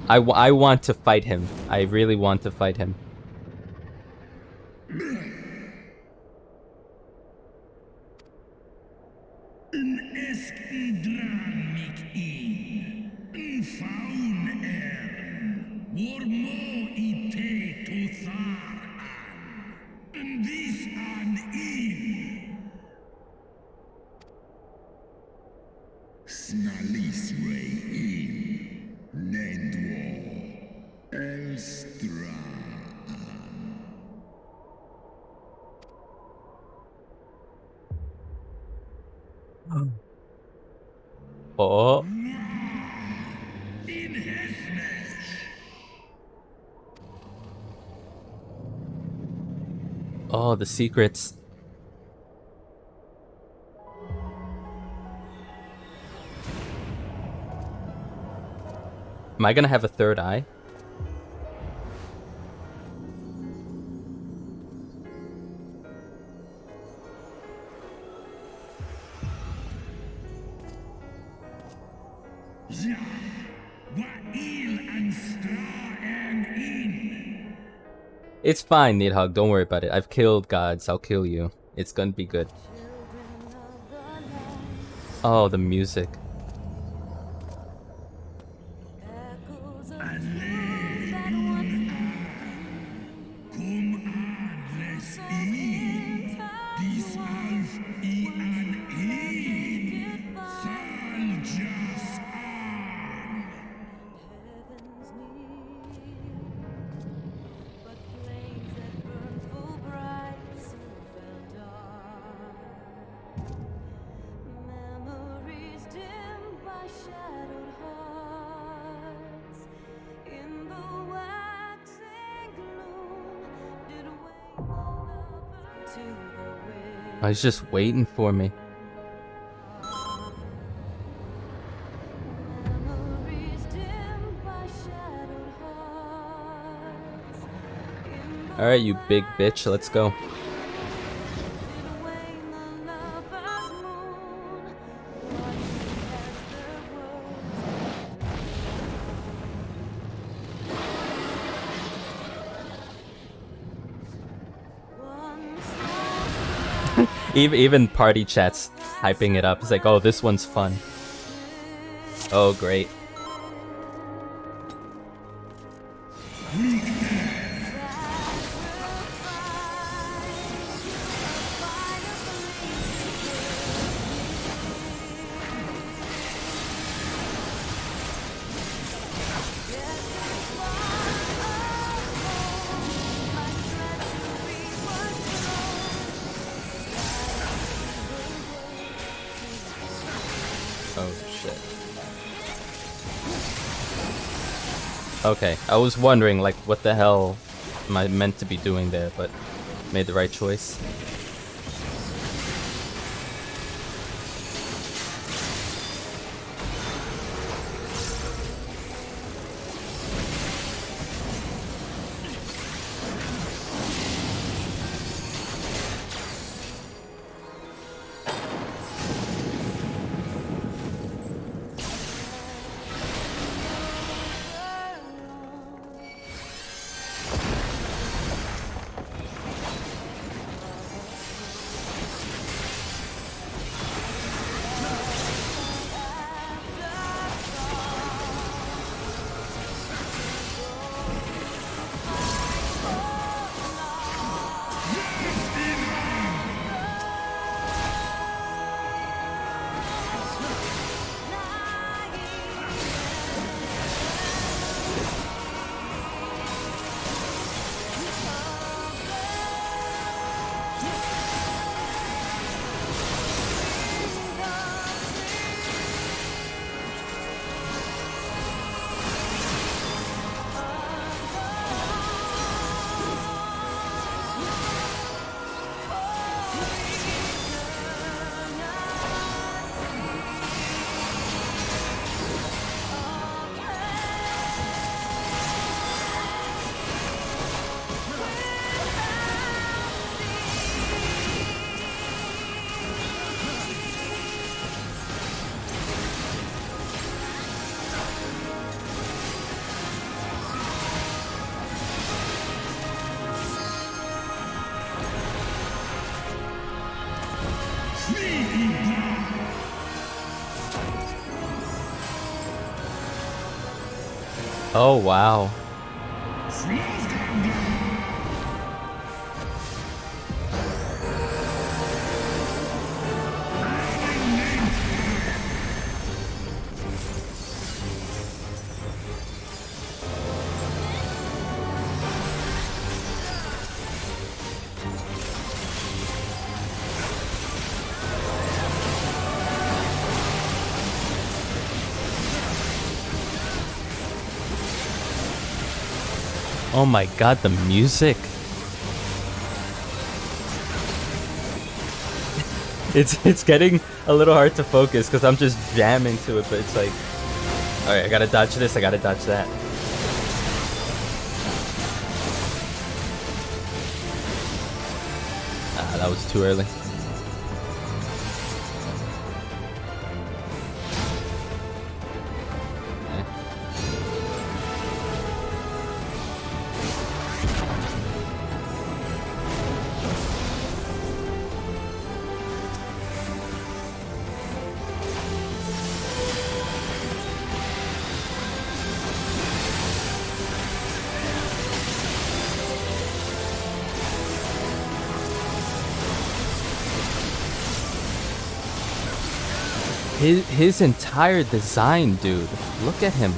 I want to fight him. I really want to fight him. Oh. Oh, the secrets. Am I gonna have a third eye? It's fine, Nidhogg, don't worry about it. I've killed gods, I'll kill you. It's gonna be good. Oh, the music. I was just waiting for me. Alright, you big bitch, let's go. Even party chats hyping it up. It's like, oh, this one's fun. Oh, great. Okay, I was wondering, like, what the hell am I meant to be doing there, but made the right choice. Oh, wow. Oh my god, the music. It's getting a little hard to focus because I'm just jamming to it, but it's like, alright, I gotta dodge this, I gotta dodge that. Ah, that was too early. His entire design, dude. Look at him.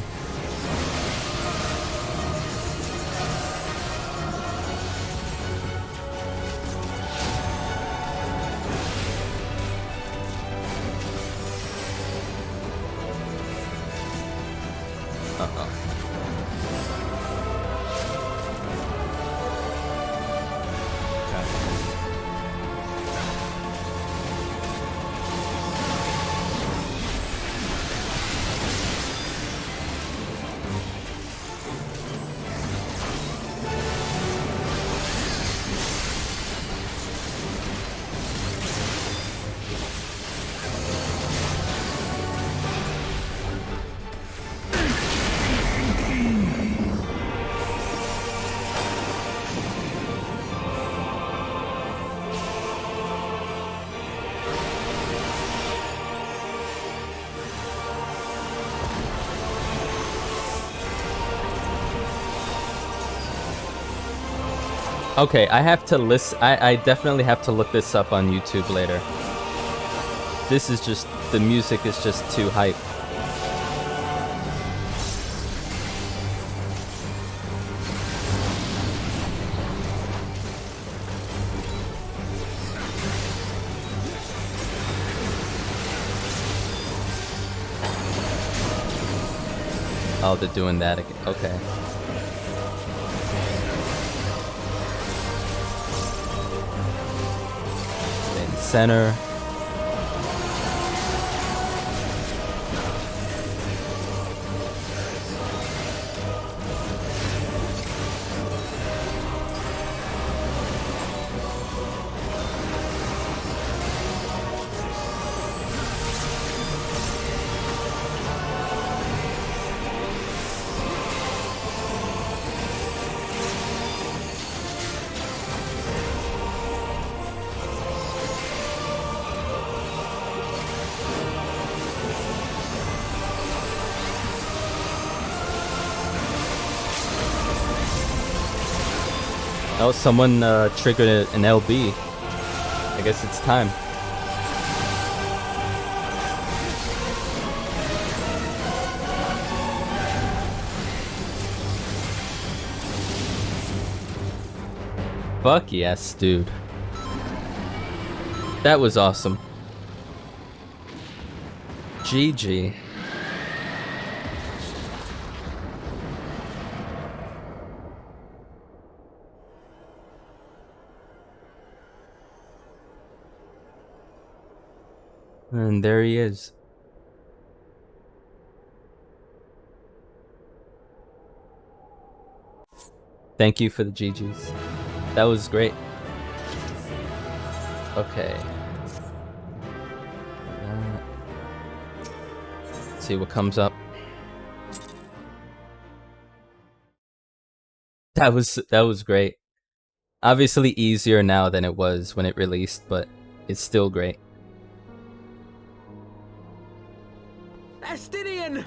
Okay, I have to list. I definitely have to look this up on YouTube later. This is just, the music is just too hype. Oh, they're doing that again. Okay. Stay in the center. Oh, someone triggered an LB. I guess it's time. Fuck yes, dude. That was awesome. GG. And there he is. Thank you for the GGs. That was great. Okay. Let's see what comes up. That was great. Obviously easier now than it was when it released, but it's still great. Estinian!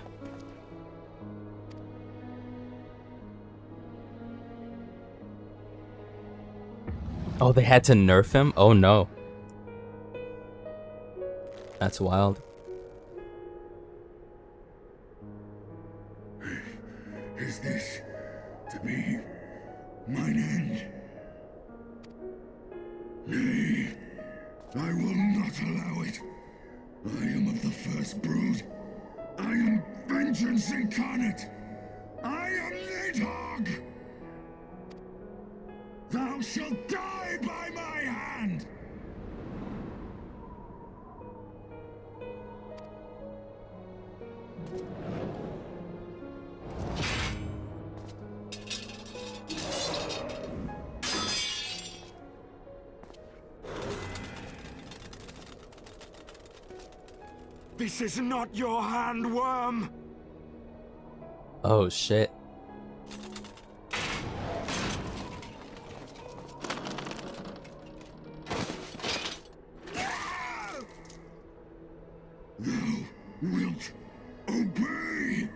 Oh, they had to nerf him? Oh no. That's wild. Is this to be mine end? Nay, I will not allow it. I am of the first brood. I am vengeance incarnate. I am Nidhogg. Thou shalt die by my hand. This is not your hand, worm! Oh shit. Thou wilt obey.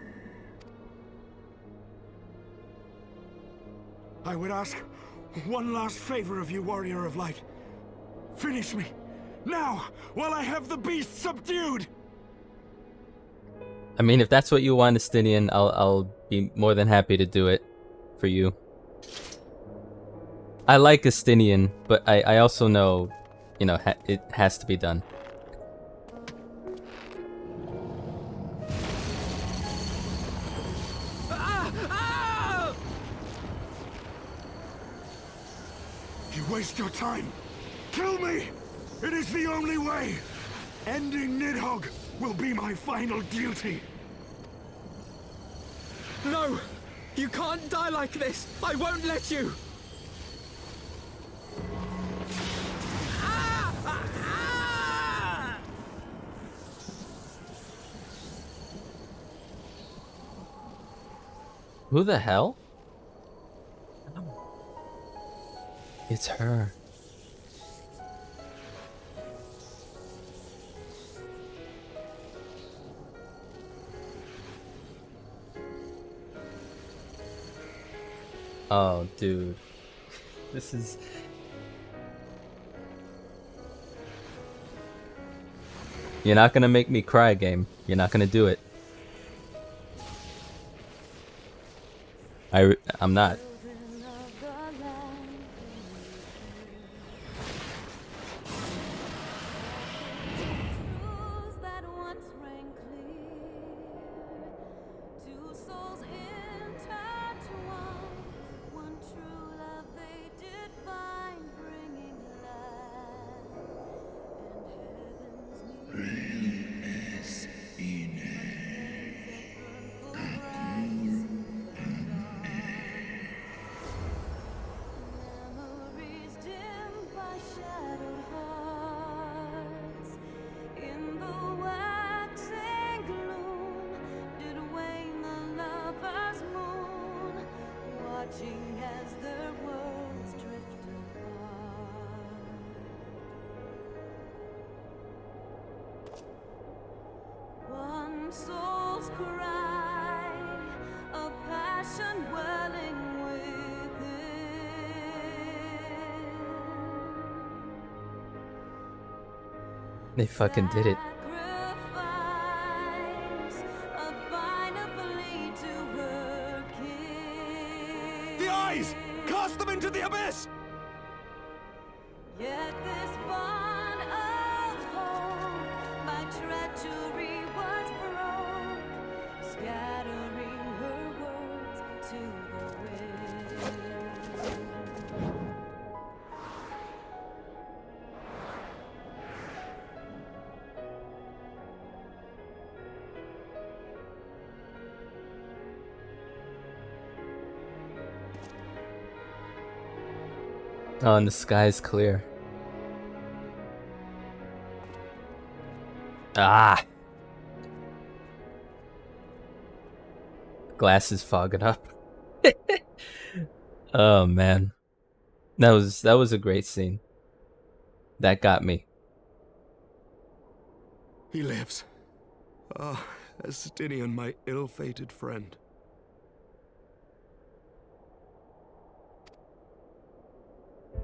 I would ask one last favor of you, Warrior of Light. Finish me, now, while I have the beast subdued! I mean, if that's what you want, Estinian, I'll be more than happy to do it for you. I like Estinian, but I also know, you know, it has to be done. You waste your time. Kill me! It is the only way! Ending Nidhogg will be my final duty. No! You can't die like this! I won't let you! Who the hell? It's her. Oh, dude. This is... You're not gonna make me cry, game. You're not gonna do it. I'm not. Soul's cry, a passion welling within. They fucking did it. The eyes! Cast them into the abyss! Yet this bond of hope, my treachery was broke, scattering her words to the wind. Oh, and the sky's clear. Ah! Glass is fogging up. Oh man. That was a great scene. That got me. He lives. Ah, Estinian, my ill-fated friend.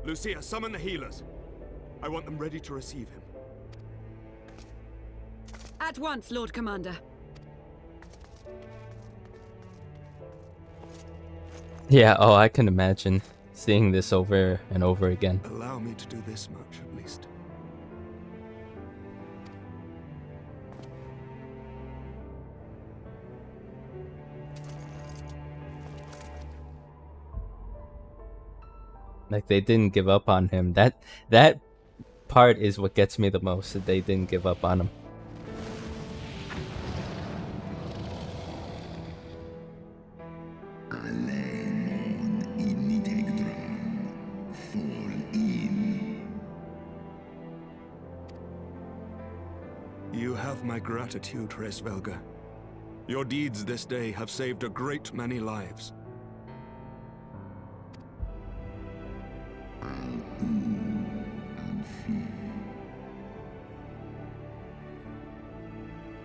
Lucia, summon the healers. I want them ready to receive him. At once, Lord Commander. Yeah, oh, I can imagine seeing this over and over again. Allow me to do this much, at least. Like, they didn't give up on him. That part is what gets me the most, that they didn't give up on him. You have my gratitude, Hraesvelga. Your deeds this day have saved a great many lives.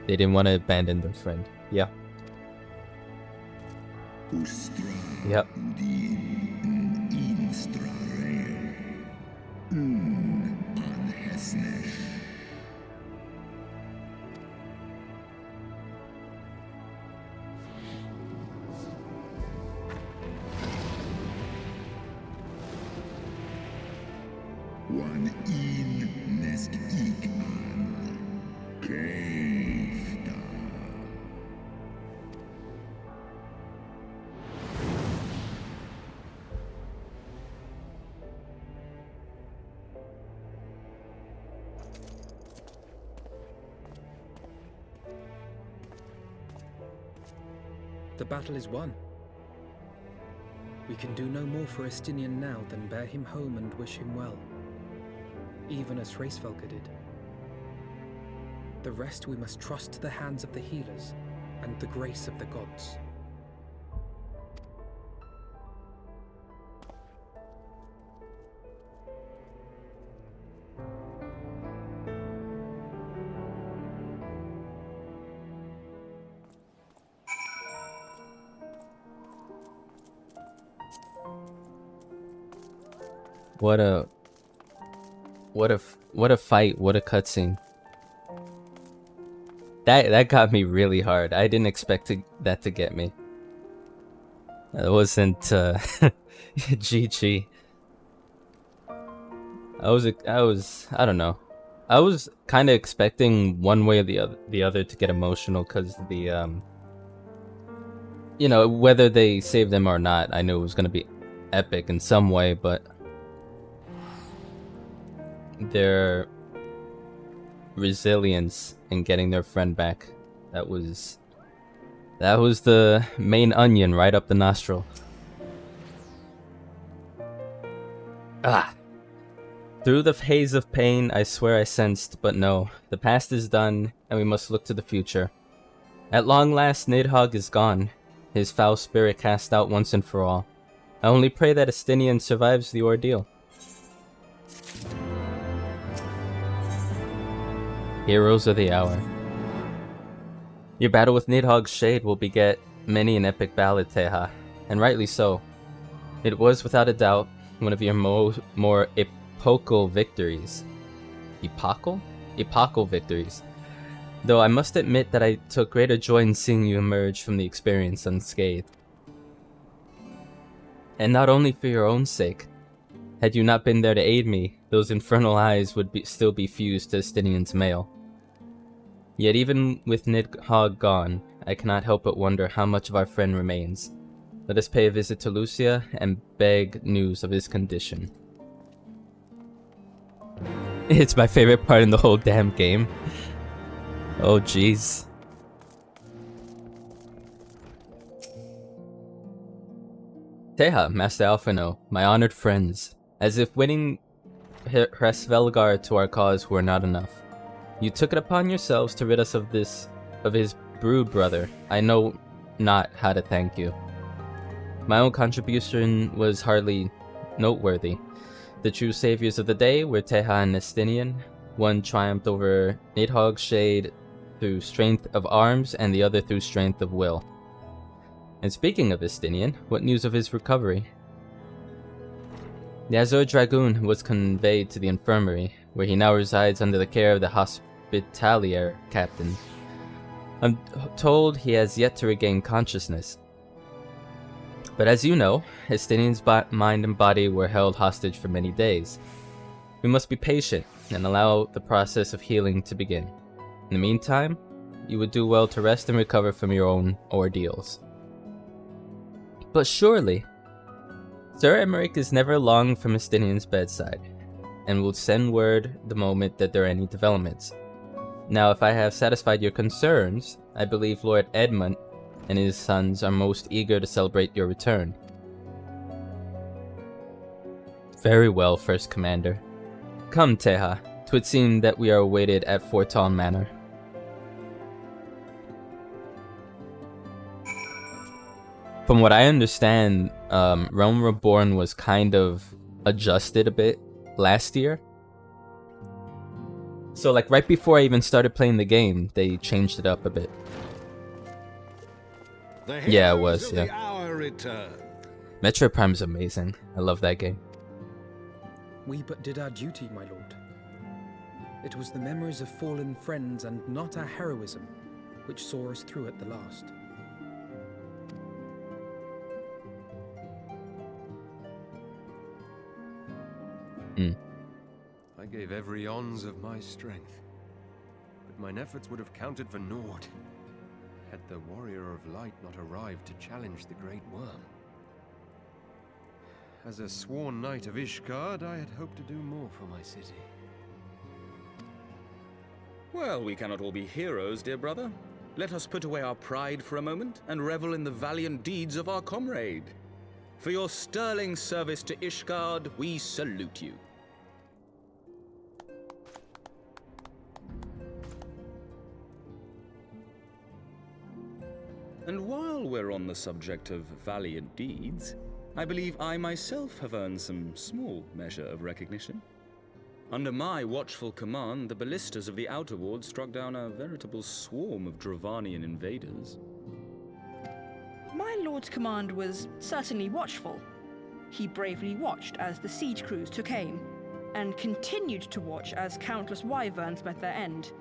They didn't want to abandon their friend. Yeah. Yep. One in nest ik an Keifta. The battle is won. We can do no more for Estinian now than bear him home and wish him well, even as Hraesvelga did. The rest we must trust to the hands of the healers and the grace of the gods. What a fight, what a cutscene. That got me really hard. I didn't expect that to get me. That wasn't GG. I don't know. I was kind of expecting one way or the other to get emotional, because the you know, whether they saved them or not, I knew it was gonna be epic in some way, but their resilience in getting their friend back, that was the main onion right up the nostril. Ah. Through the haze of pain, I swear I sensed, but no. The past is done, and we must look to the future. At long last, Nidhogg is gone, his foul spirit cast out once and for all. I only pray that Estinian survives the ordeal. Heroes of the Hour. Your battle with Nidhogg's Shade will beget many an epic ballad, Teha, and rightly so. It was, without a doubt, one of your more epochal victories. Epochal? Epochal victories. Though I must admit that I took greater joy in seeing you emerge from the experience unscathed. And not only for your own sake. Had you not been there to aid me, those infernal eyes would still be fused to Estinian's mail. Yet even with Nidhogg gone, I cannot help but wonder how much of our friend remains. Let us pay a visit to Lucia and beg news of his condition. It's my favorite part in the whole damn game. Oh jeez. Teha, Master Alphino, my honored friends. As if winning Hresvelgar to our cause were not enough. You took it upon yourselves to rid us of his brood brother. I know not how to thank you. My own contribution was hardly noteworthy. The true saviors of the day were Teha and Estinian. One triumphed over Nidhogg's Shade through strength of arms, and the other through strength of will. And speaking of Estinian, what news of his recovery? The Azure Dragoon was conveyed to the infirmary, where he now resides under the care of the hospitalier captain. I'm told he has yet to regain consciousness. But as you know, Estinian's mind and body were held hostage for many days. We must be patient and allow the process of healing to begin. In the meantime, you would do well to rest and recover from your own ordeals. But surely, Sir Emmerich is never long from Estinian's bedside, and will send word the moment that there are any developments. Now, if I have satisfied your concerns, I believe Lord Edmund and his sons are most eager to celebrate your return. Very well, First Commander. Come, Teha. 'Twould seem that we are awaited at Forton Manor. From what I understand, Realm Reborn was kind of adjusted a bit last year. So like right before I even started playing the game, they changed it up a bit. Yeah, it was, yeah. Metro Prime is amazing. I love that game. We but did our duty, my lord. It was the memories of fallen friends and not our heroism which saw us through at the last. I gave every ounce of my strength, but mine efforts would have counted for naught had the Warrior of Light not arrived to challenge the Great Worm. As a sworn knight of Ishgard, I had hoped to do more for my city. Well, we cannot all be heroes, dear brother. Let us put away our pride for a moment and revel in the valiant deeds of our comrade. For your sterling service to Ishgard, we salute you. And while we're on the subject of valiant deeds, I believe I myself have earned some small measure of recognition. Under my watchful command, the ballistas of the Outer Ward struck down a veritable swarm of Dravanian invaders. My lord's command was certainly watchful. He bravely watched as the siege crews took aim, and continued to watch as countless wyverns met their end.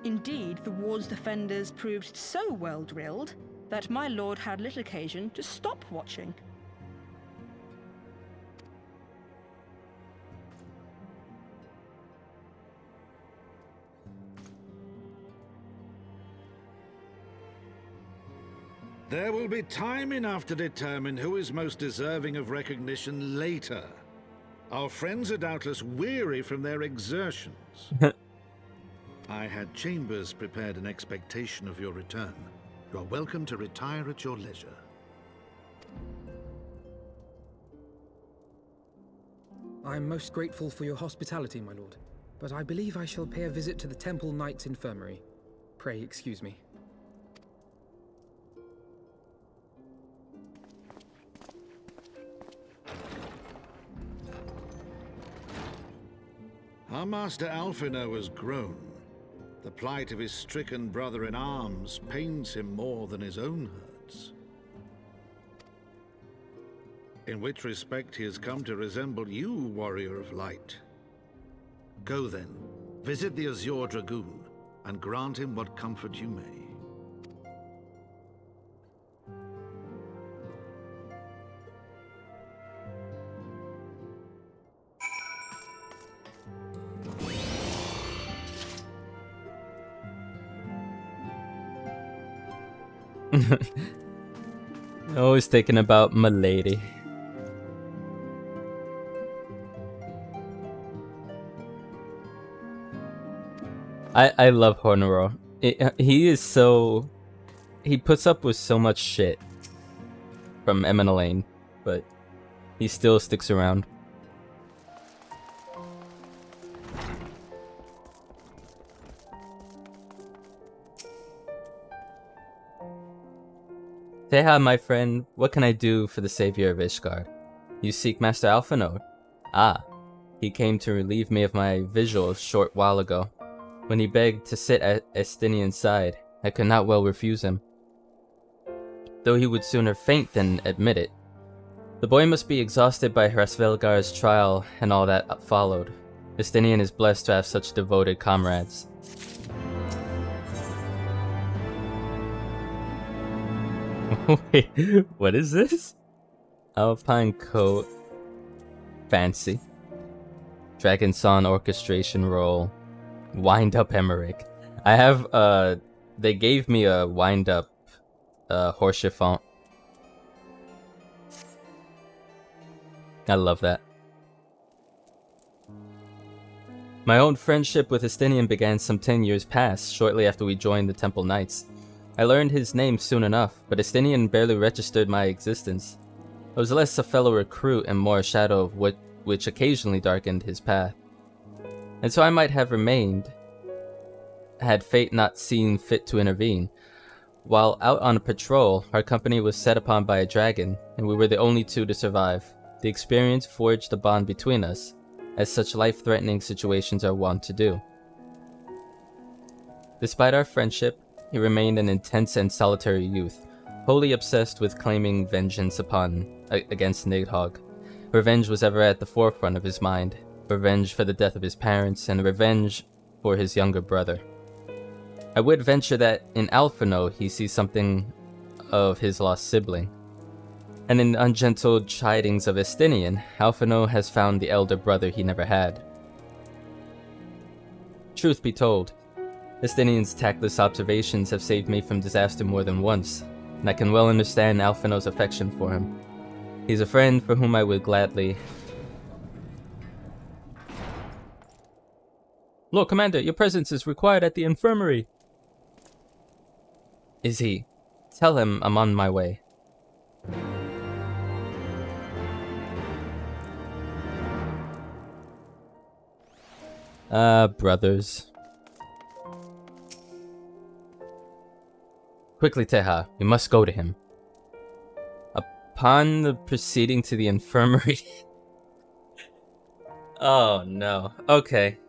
Indeed, the ward's defenders proved so well drilled that my lord had little occasion to stop watching. There will be time enough to determine who is most deserving of recognition later. Our friends are doubtless weary from their exertions. I had chambers prepared in expectation of your return. You are welcome to retire at your leisure. I am most grateful for your hospitality, my lord, but I believe I shall pay a visit to the Temple Knight's Infirmary. Pray excuse me. Our master Alphino has grown. The plight of his stricken brother-in-arms pains him more than his own hurts. In which respect he has come to resemble you, warrior of light. Go then, visit the Azure Dragoon, and grant him what comfort you may. Always thinking about my lady. I love Hornero. He is so... He puts up with so much shit from Emma Lane, but he still sticks around. Say hi, my friend. What can I do for the savior of Ishgard? You seek Master Alphino? Ah, he came to relieve me of my vigil a short while ago. When he begged to sit at Estinian's side, I could not well refuse him, though he would sooner faint than admit it. The boy must be exhausted by Hraesvelgar's trial and all that followed. Estinian is blessed to have such devoted comrades. Wait, what is this? Alpine coat. Fancy. Dragon Song orchestration roll. Wind up Emmerich. I have, they gave me a wind up, horseshit font. I love that. My own friendship with Estinian began some 10 years past, shortly after we joined the Temple Knights. I learned his name soon enough, but Estinian barely registered my existence. I was less a fellow recruit and more a shadow of which occasionally darkened his path. And so I might have remained, had fate not seen fit to intervene. While out on a patrol, our company was set upon by a dragon, and we were the only two to survive. The experience forged a bond between us, as such life-threatening situations are wont to do. Despite our friendship, he remained an intense and solitary youth, wholly obsessed with claiming vengeance against Nidhogg. Revenge was ever at the forefront of his mind. Revenge for the death of his parents, and revenge for his younger brother. I would venture that in Alphino he sees something of his lost sibling. And in the ungentle chidings of Estinian, Alphino has found the elder brother he never had. Truth be told, Estinian's tactless observations have saved me from disaster more than once, and I can well understand Alphino's affection for him. He's a friend for whom I would gladly... Lord Commander, your presence is required at the infirmary. Is he? Tell him I'm on my way. Brothers. Quickly, Teha, we must go to him. Upon the proceeding to the infirmary... Oh no. Okay.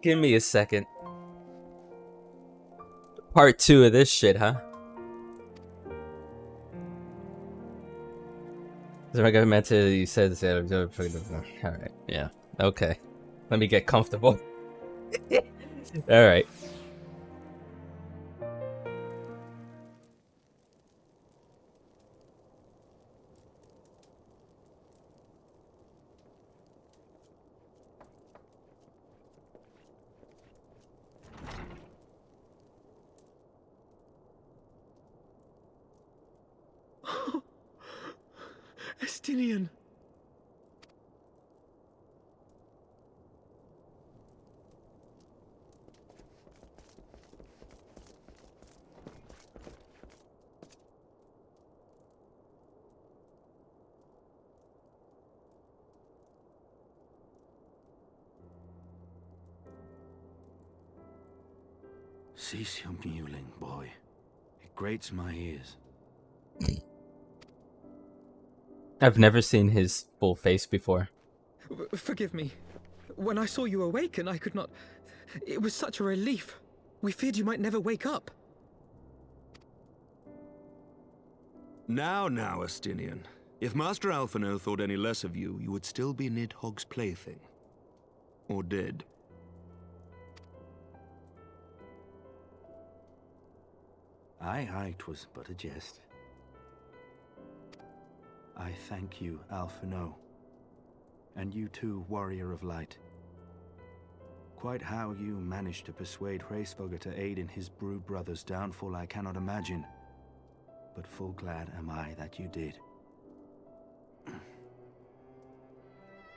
Give me a second. Part 2 of this shit, huh? The regular meta you said alright, yeah. Okay. Let me get comfortable. Alright. Estinian. Cease your mewling, boy. It grates my ears. I've never seen his full face before. Forgive me. When I saw you awaken, I could not... It was such a relief. We feared you might never wake up. Now, Estinian. If Master Alphino thought any less of you, you would still be Nidhogg's plaything. Or dead. Aye, 'twas but a jest. I thank you, Alphino. And you too, Warrior of Light. Quite how you managed to persuade Hraesvogr to aid in his brood brother's downfall I cannot imagine. But full glad am I that you did.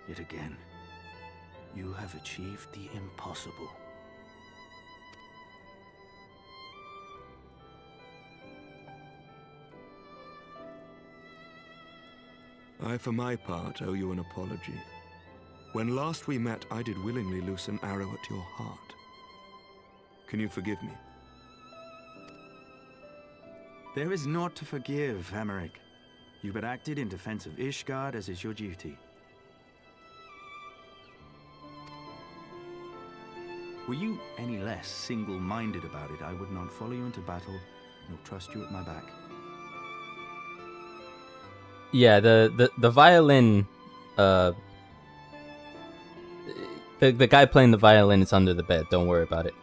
Yet again, you have achieved the impossible. I, for my part, owe you an apology. When last we met, I did willingly loose an arrow at your heart. Can you forgive me? There is naught to forgive, Hameric. You but acted in defense of Ishgard as is your duty. Were you any less single-minded about it, I would not follow you into battle, nor trust you at my back. Yeah, the violin, the guy playing the violin is under the bed. Don't worry about it.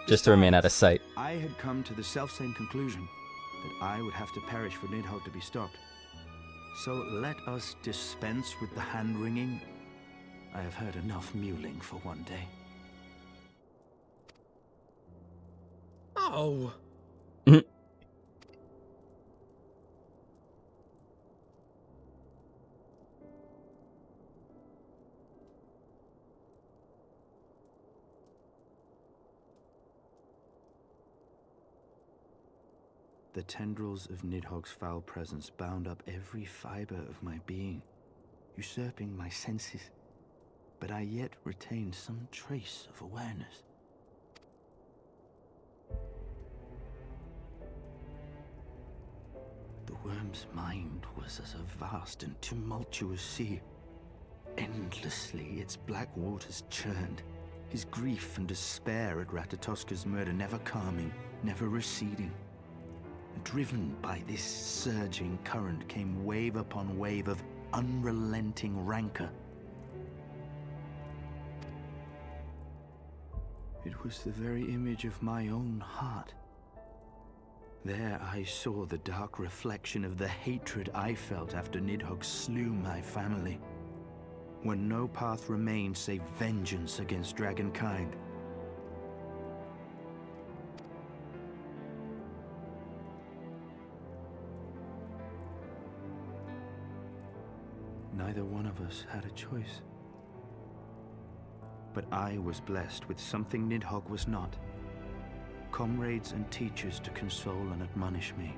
Just to remain out of sight. I had come to the selfsame conclusion, that I would have to perish for Nidhogg to be stopped. So let us dispense with the hand-wringing. I have heard enough mewling for one day. Oh! The tendrils of Nidhogg's foul presence bound up every fiber of my being, usurping my senses, but I yet retained some trace of awareness. The worm's mind was as a vast and tumultuous sea. Endlessly its black waters churned, his grief and despair at Ratatoska's murder never calming, never receding. Driven by this surging current came wave upon wave of unrelenting rancor. It was the very image of my own heart. There I saw the dark reflection of the hatred I felt after Nidhogg slew my family, when no path remained save vengeance against dragonkind. Neither one of us had a choice. But I was blessed with something Nidhogg was not. Comrades and teachers to console and admonish me.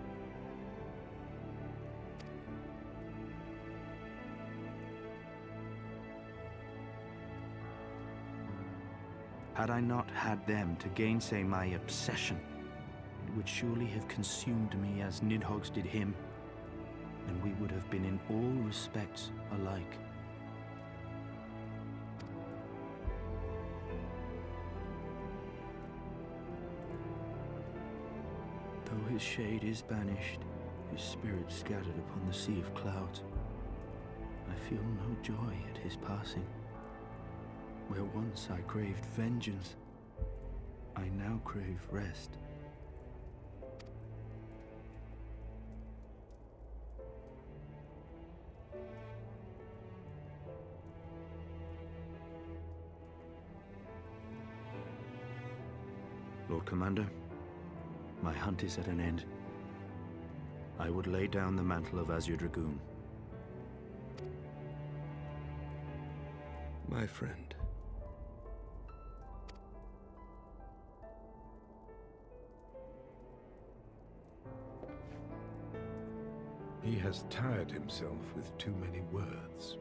Had I not had them to gainsay my obsession, it would surely have consumed me as Nidhogg's did him, and we would have been in all respects alike. Though his shade is banished, his spirit scattered upon the sea of clouds. I feel no joy at his passing. Where once I craved vengeance, I now crave rest. Lord Commander, my hunt is at an end. I would lay down the mantle of Azure Dragoon. My friend. He has tired himself with too many words.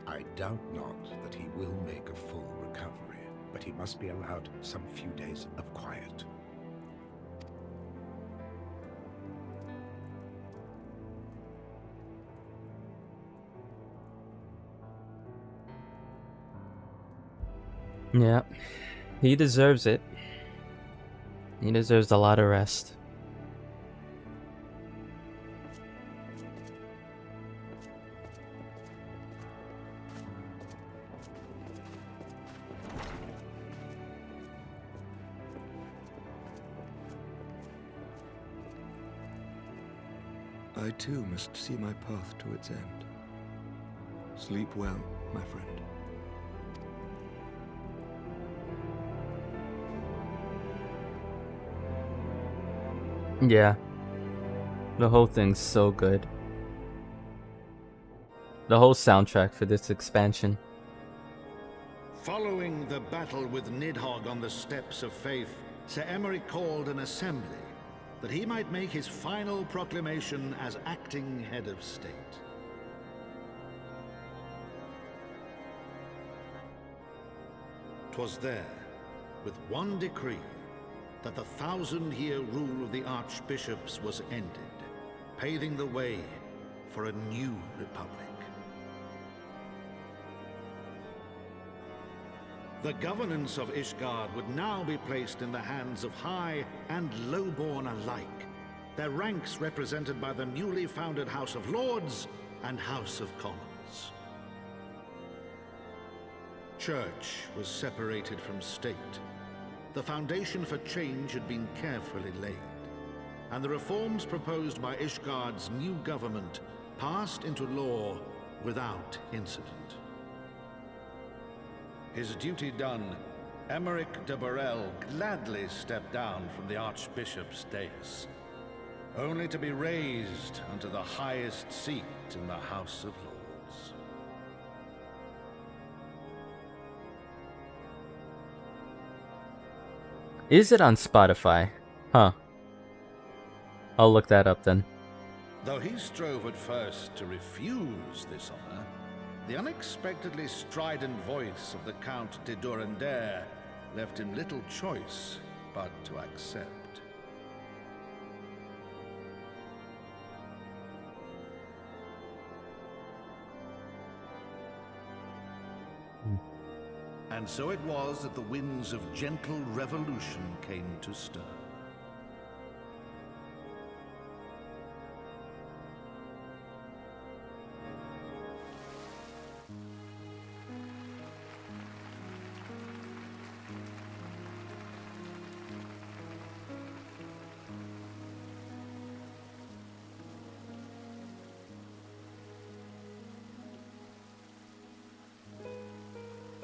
I doubt not that he will make a full recovery, but he must be allowed some few days of quiet. Yeah, he deserves it. He deserves a lot of rest. I too must see my path to its end. Sleep well, my friend. Yeah. The whole thing's so good. The whole soundtrack for this expansion. Following the battle with Nidhogg on the Steps of Faith, Sir Emeric called an assembly that he might make his final proclamation as acting head of state. "'Twas there, with one decree, that the 1,000-year rule of the archbishops was ended, paving the way for a new republic. The governance of Ishgard would now be placed in the hands of high and lowborn alike, their ranks represented by the newly founded House of Lords and House of Commons. Church was separated from state. The foundation for change had been carefully laid, and the reforms proposed by Ishgard's new government passed into law without incident. His duty done, Emeric de Burrell gladly stepped down from the Archbishop's dais, only to be raised unto the highest seat in the House of Lords. Is it on Spotify? Huh. I'll look that up then. Though he strove at first to refuse this honor, the unexpectedly strident voice of the Count de Durandare left him little choice but to accept. And so it was that the winds of gentle revolution came to stir.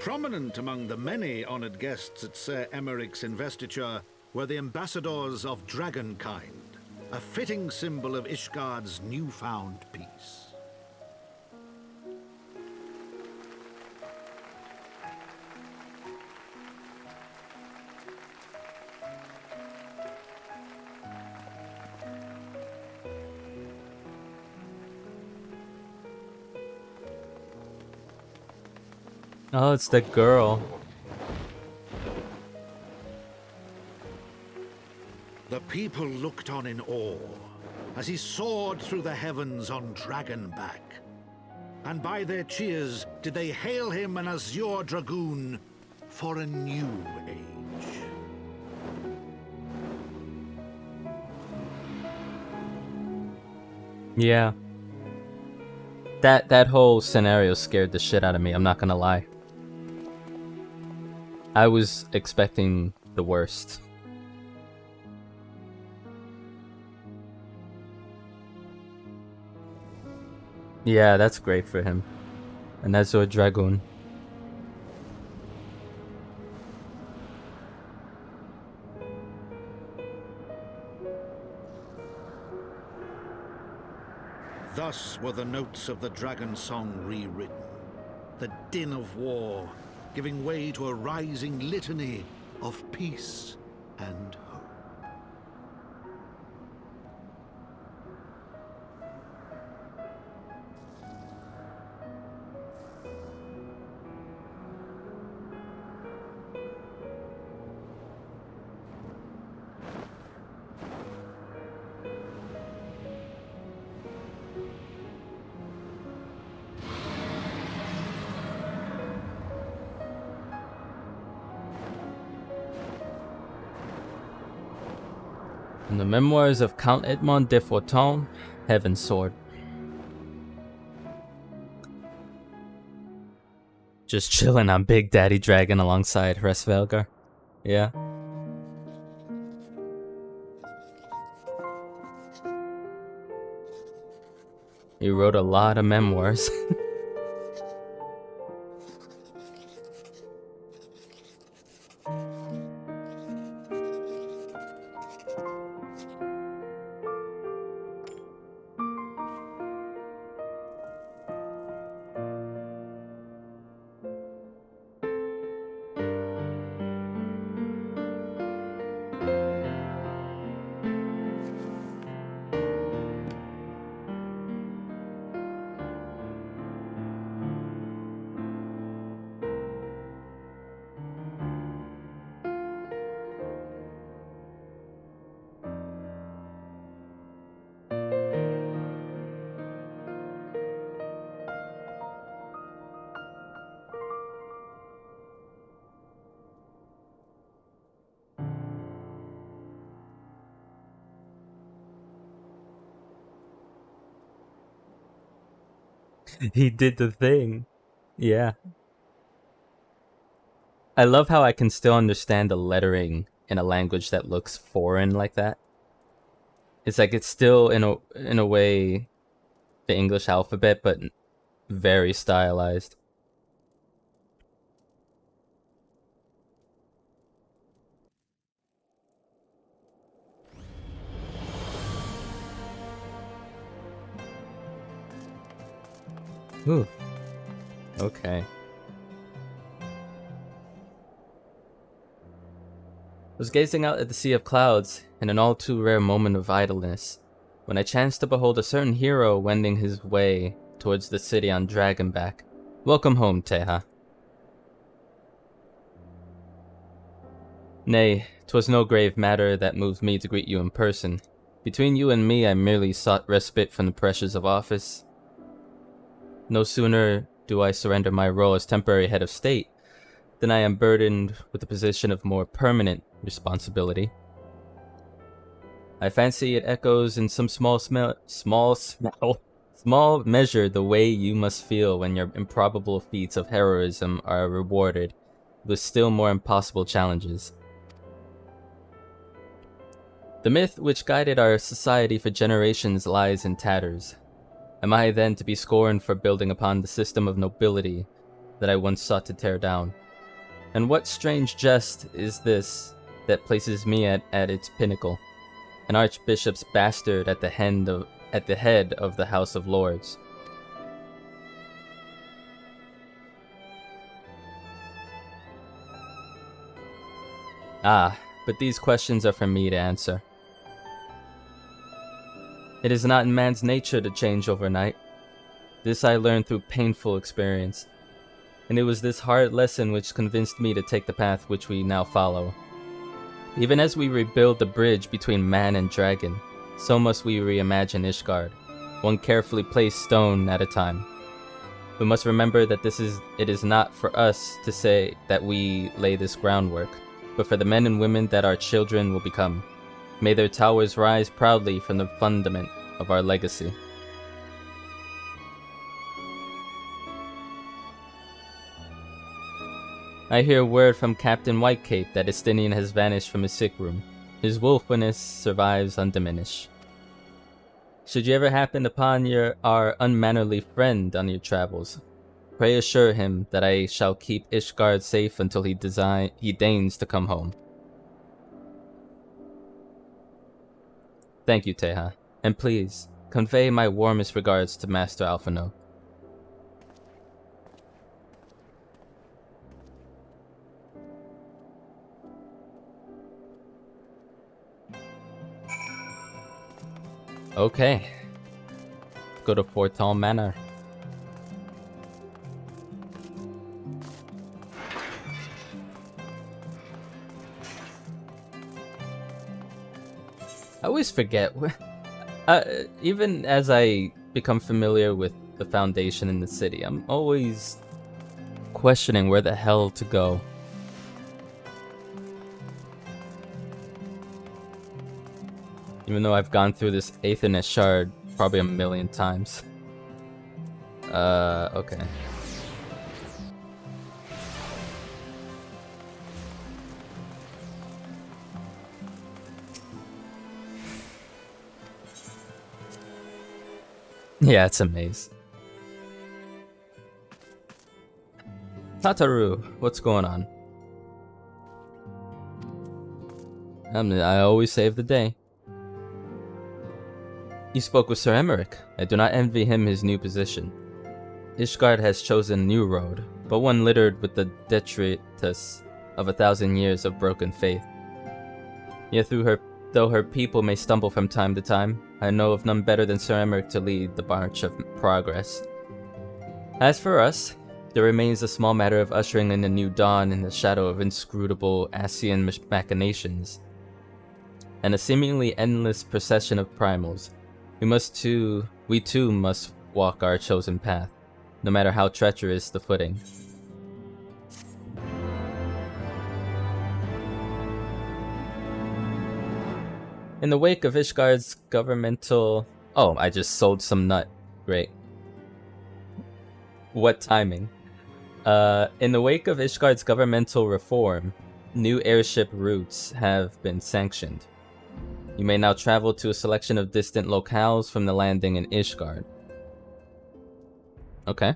Prominent among the many honored guests at Sir Emeric's investiture were the ambassadors of Dragonkind, a fitting symbol of Ishgard's newfound peace. Oh, it's the girl. The people looked on in awe as he soared through the heavens on Dragonback. And by their cheers did they hail him an Azure Dragoon for a new age. Yeah. That whole scenario scared the shit out of me, I'm not gonna lie. I was expecting the worst. Yeah, that's great for him. And that's a dragoon. Thus were the notes of the dragon song rewritten. The din of war, giving way to a rising litany of peace and hope. In the memoirs of Count Edmond de Forton, Heavensward. Just chilling on Big Daddy Dragon alongside Hresvelgar. Yeah. He wrote a lot of memoirs. He did the thing. Yeah. I love how I can still understand the lettering in a language that looks foreign like that. It's like it's still in a way the English alphabet, but very stylized. Ooh. Okay. I was gazing out at the sea of clouds in an all too rare moment of idleness when I chanced to behold a certain hero wending his way towards the city on Dragonback. Welcome home, Teha. Nay, 'twas no grave matter that moved me to greet you in person. Between you and me, I merely sought respite from the pressures of office. No sooner do I surrender my role as temporary head of state than I am burdened with a position of more permanent responsibility. I fancy it echoes in some small measure the way you must feel when your improbable feats of heroism are rewarded with still more impossible challenges. The myth which guided our society for generations lies in tatters. Am I then to be scorned for building upon the system of nobility that I once sought to tear down? And what strange jest is this that places me at its pinnacle, an archbishop's bastard at the head of the House of Lords? Ah, but these questions are for me to answer. It is not in man's nature to change overnight. This I learned through painful experience, and it was this hard lesson which convinced me to take the path which we now follow. Even as we rebuild the bridge between man and dragon, so must we reimagine Ishgard, one carefully placed stone at a time. We must remember that it is not for us to say that we lay this groundwork, but for the men and women that our children will become. May their towers rise proudly from the fundament of our legacy. I hear word from Captain Whitecape that Estinian has vanished from his sick room. His willfulness survives undiminished. Should you ever happen upon our unmannerly friend on your travels, pray assure him that I shall keep Ishgard safe until he deigns to come home. Thank you, Teha, and please, convey my warmest regards to Master Alphino. Okay. Go to Portal Manor. I always forget. Even as I become familiar with the Foundation in the city, I'm always questioning where the hell to go. Even though I've gone through this Aethernet shard probably a million times. Okay. Yeah, it's a maze. Tataru, what's going on? I always save the day. You spoke with Sir Emmerich. I do not envy him his new position. Ishgard has chosen a new road, but one littered with the detritus of 1,000 years of broken faith. Yet though her people may stumble from time to time, I know of none better than Sir Emmerich to lead the march of progress. As for us, there remains the small matter of ushering in a new dawn in the shadow of inscrutable Asian machinations, and a seemingly endless procession of primals. We too must walk our chosen path, no matter how treacherous the footing. In the wake of Ishgard's governmental... Oh, I just sold some nut. Great. What timing. In the wake of Ishgard's governmental reform, new airship routes have been sanctioned. You may now travel to a selection of distant locales from the landing in Ishgard. Okay.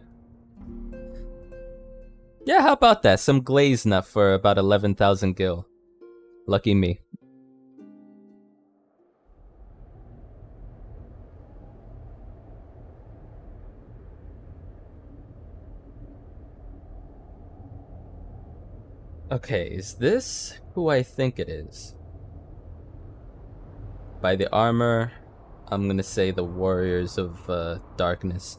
Yeah, how about that? Some glazed nut for about 11,000 gil. Lucky me. Okay, is this who I think it is? By the armor, I'm gonna say the Warriors of Darkness.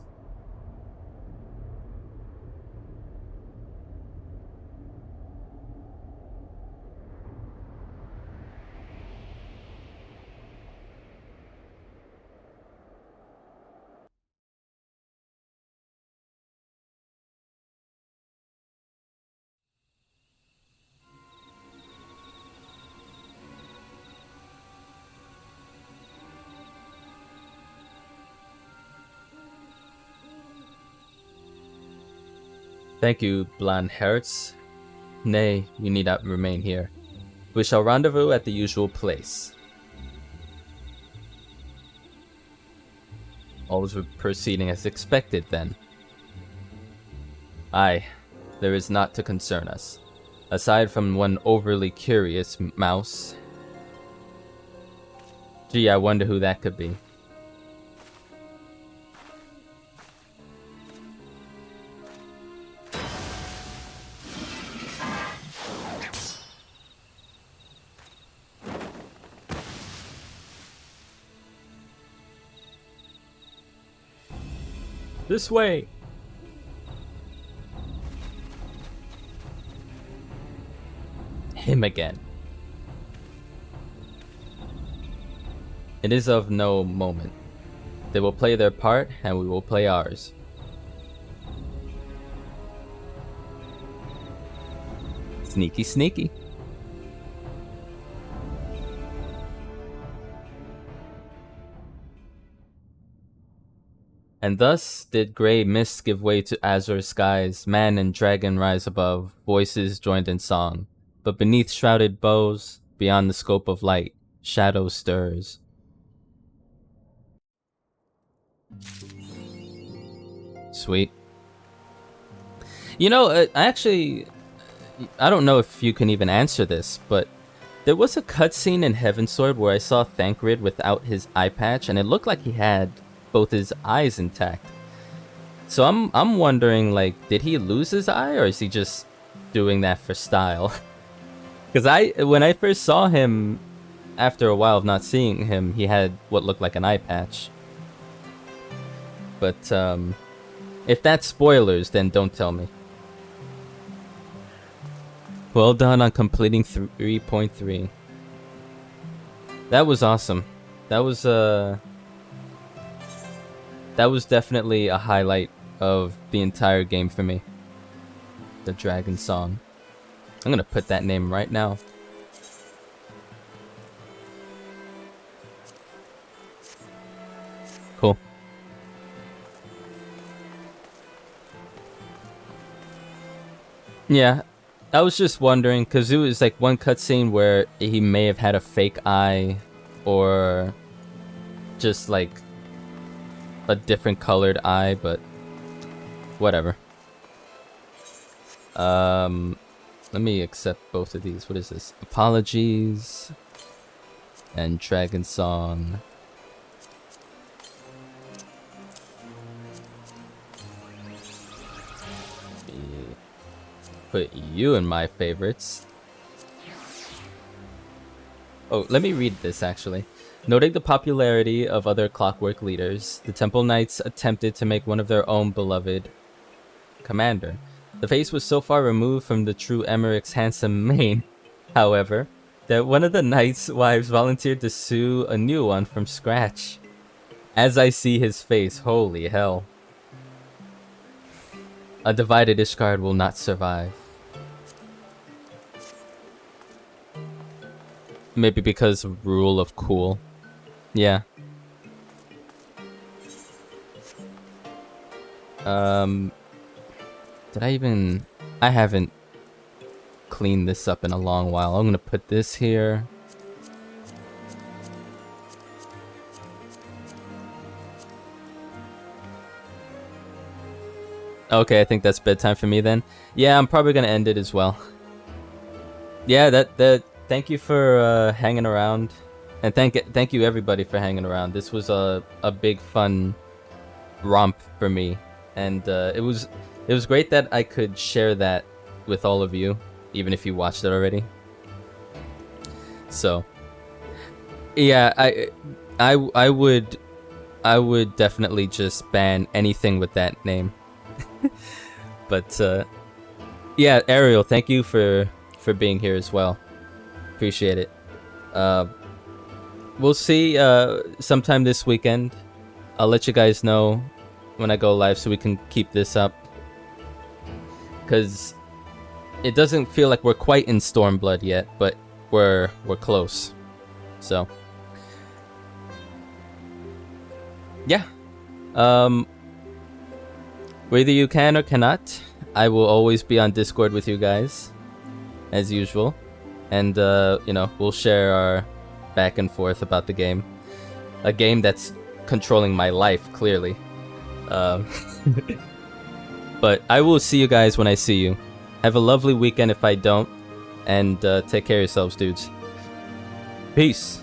Thank you, Bland Hertz. Nay, you need not remain here. We shall rendezvous at the usual place. All was proceeding as expected, then. Aye, there is naught to concern us. Aside from one overly curious mouse. Gee, I wonder who that could be. This way! Him again. It is of no moment. They will play their part, and we will play ours. Sneaky, sneaky. And thus did grey mists give way to azure skies, man and dragon rise above, voices joined in song. But beneath shrouded bows, beyond the scope of light, shadow stirs. Sweet. You know, I don't know if you can even answer this, but there was a cutscene in Heavensward where I saw Thancred without his eye patch, and it looked like he had both his eyes intact. So I'm wondering, like, did he lose his eye, or is he just doing that for style? Because when I first saw him, after a while of not seeing him, he had what looked like an eye patch. But if that's spoilers, then don't tell me. Well done on completing 3.3. That was awesome. That was definitely a highlight of the entire game for me. The Dragon Song. I'm gonna put that name right now. Cool. Yeah, I was just wondering, because it was like one cutscene where he may have had a fake eye, or just like a different colored eye, but whatever. Let me accept both of these. What is this? Apologies and Dragon Song. Put you in my favorites. Oh, let me read this actually. Noting the popularity of other clockwork leaders, the Temple Knights attempted to make one of their own beloved commander. The face was so far removed from the true Emmerich's handsome mane, however, that one of the knights' wives volunteered to sew a new one from scratch. As I see his face, holy hell. A divided Ishgard will not survive. Maybe because of rule of cool. Yeah. Did I even... I haven't cleaned this up in a long while. I'm gonna put this here. Okay, I think that's bedtime for me then. Yeah, I'm probably gonna end it as well. Yeah, thank you for hanging around. And thank you everybody for hanging around. This was a big fun romp for me. And it was great that I could share that with all of you, even if you watched it already. So yeah, I would definitely just ban anything with that name. But yeah, Ariel, thank you for being here as well. Appreciate it. We'll see sometime this weekend. I'll let you guys know when I go live so we can keep this up, because it doesn't feel like we're quite in Stormblood yet, but we're close. So yeah, whether you can or cannot, I will always be on Discord with you guys as usual, and you know, we'll share our back and forth about the game, a game that's controlling my life clearly. But I will see you guys when I see you. Have a lovely weekend if I don't, and take care of yourselves, dudes. Peace.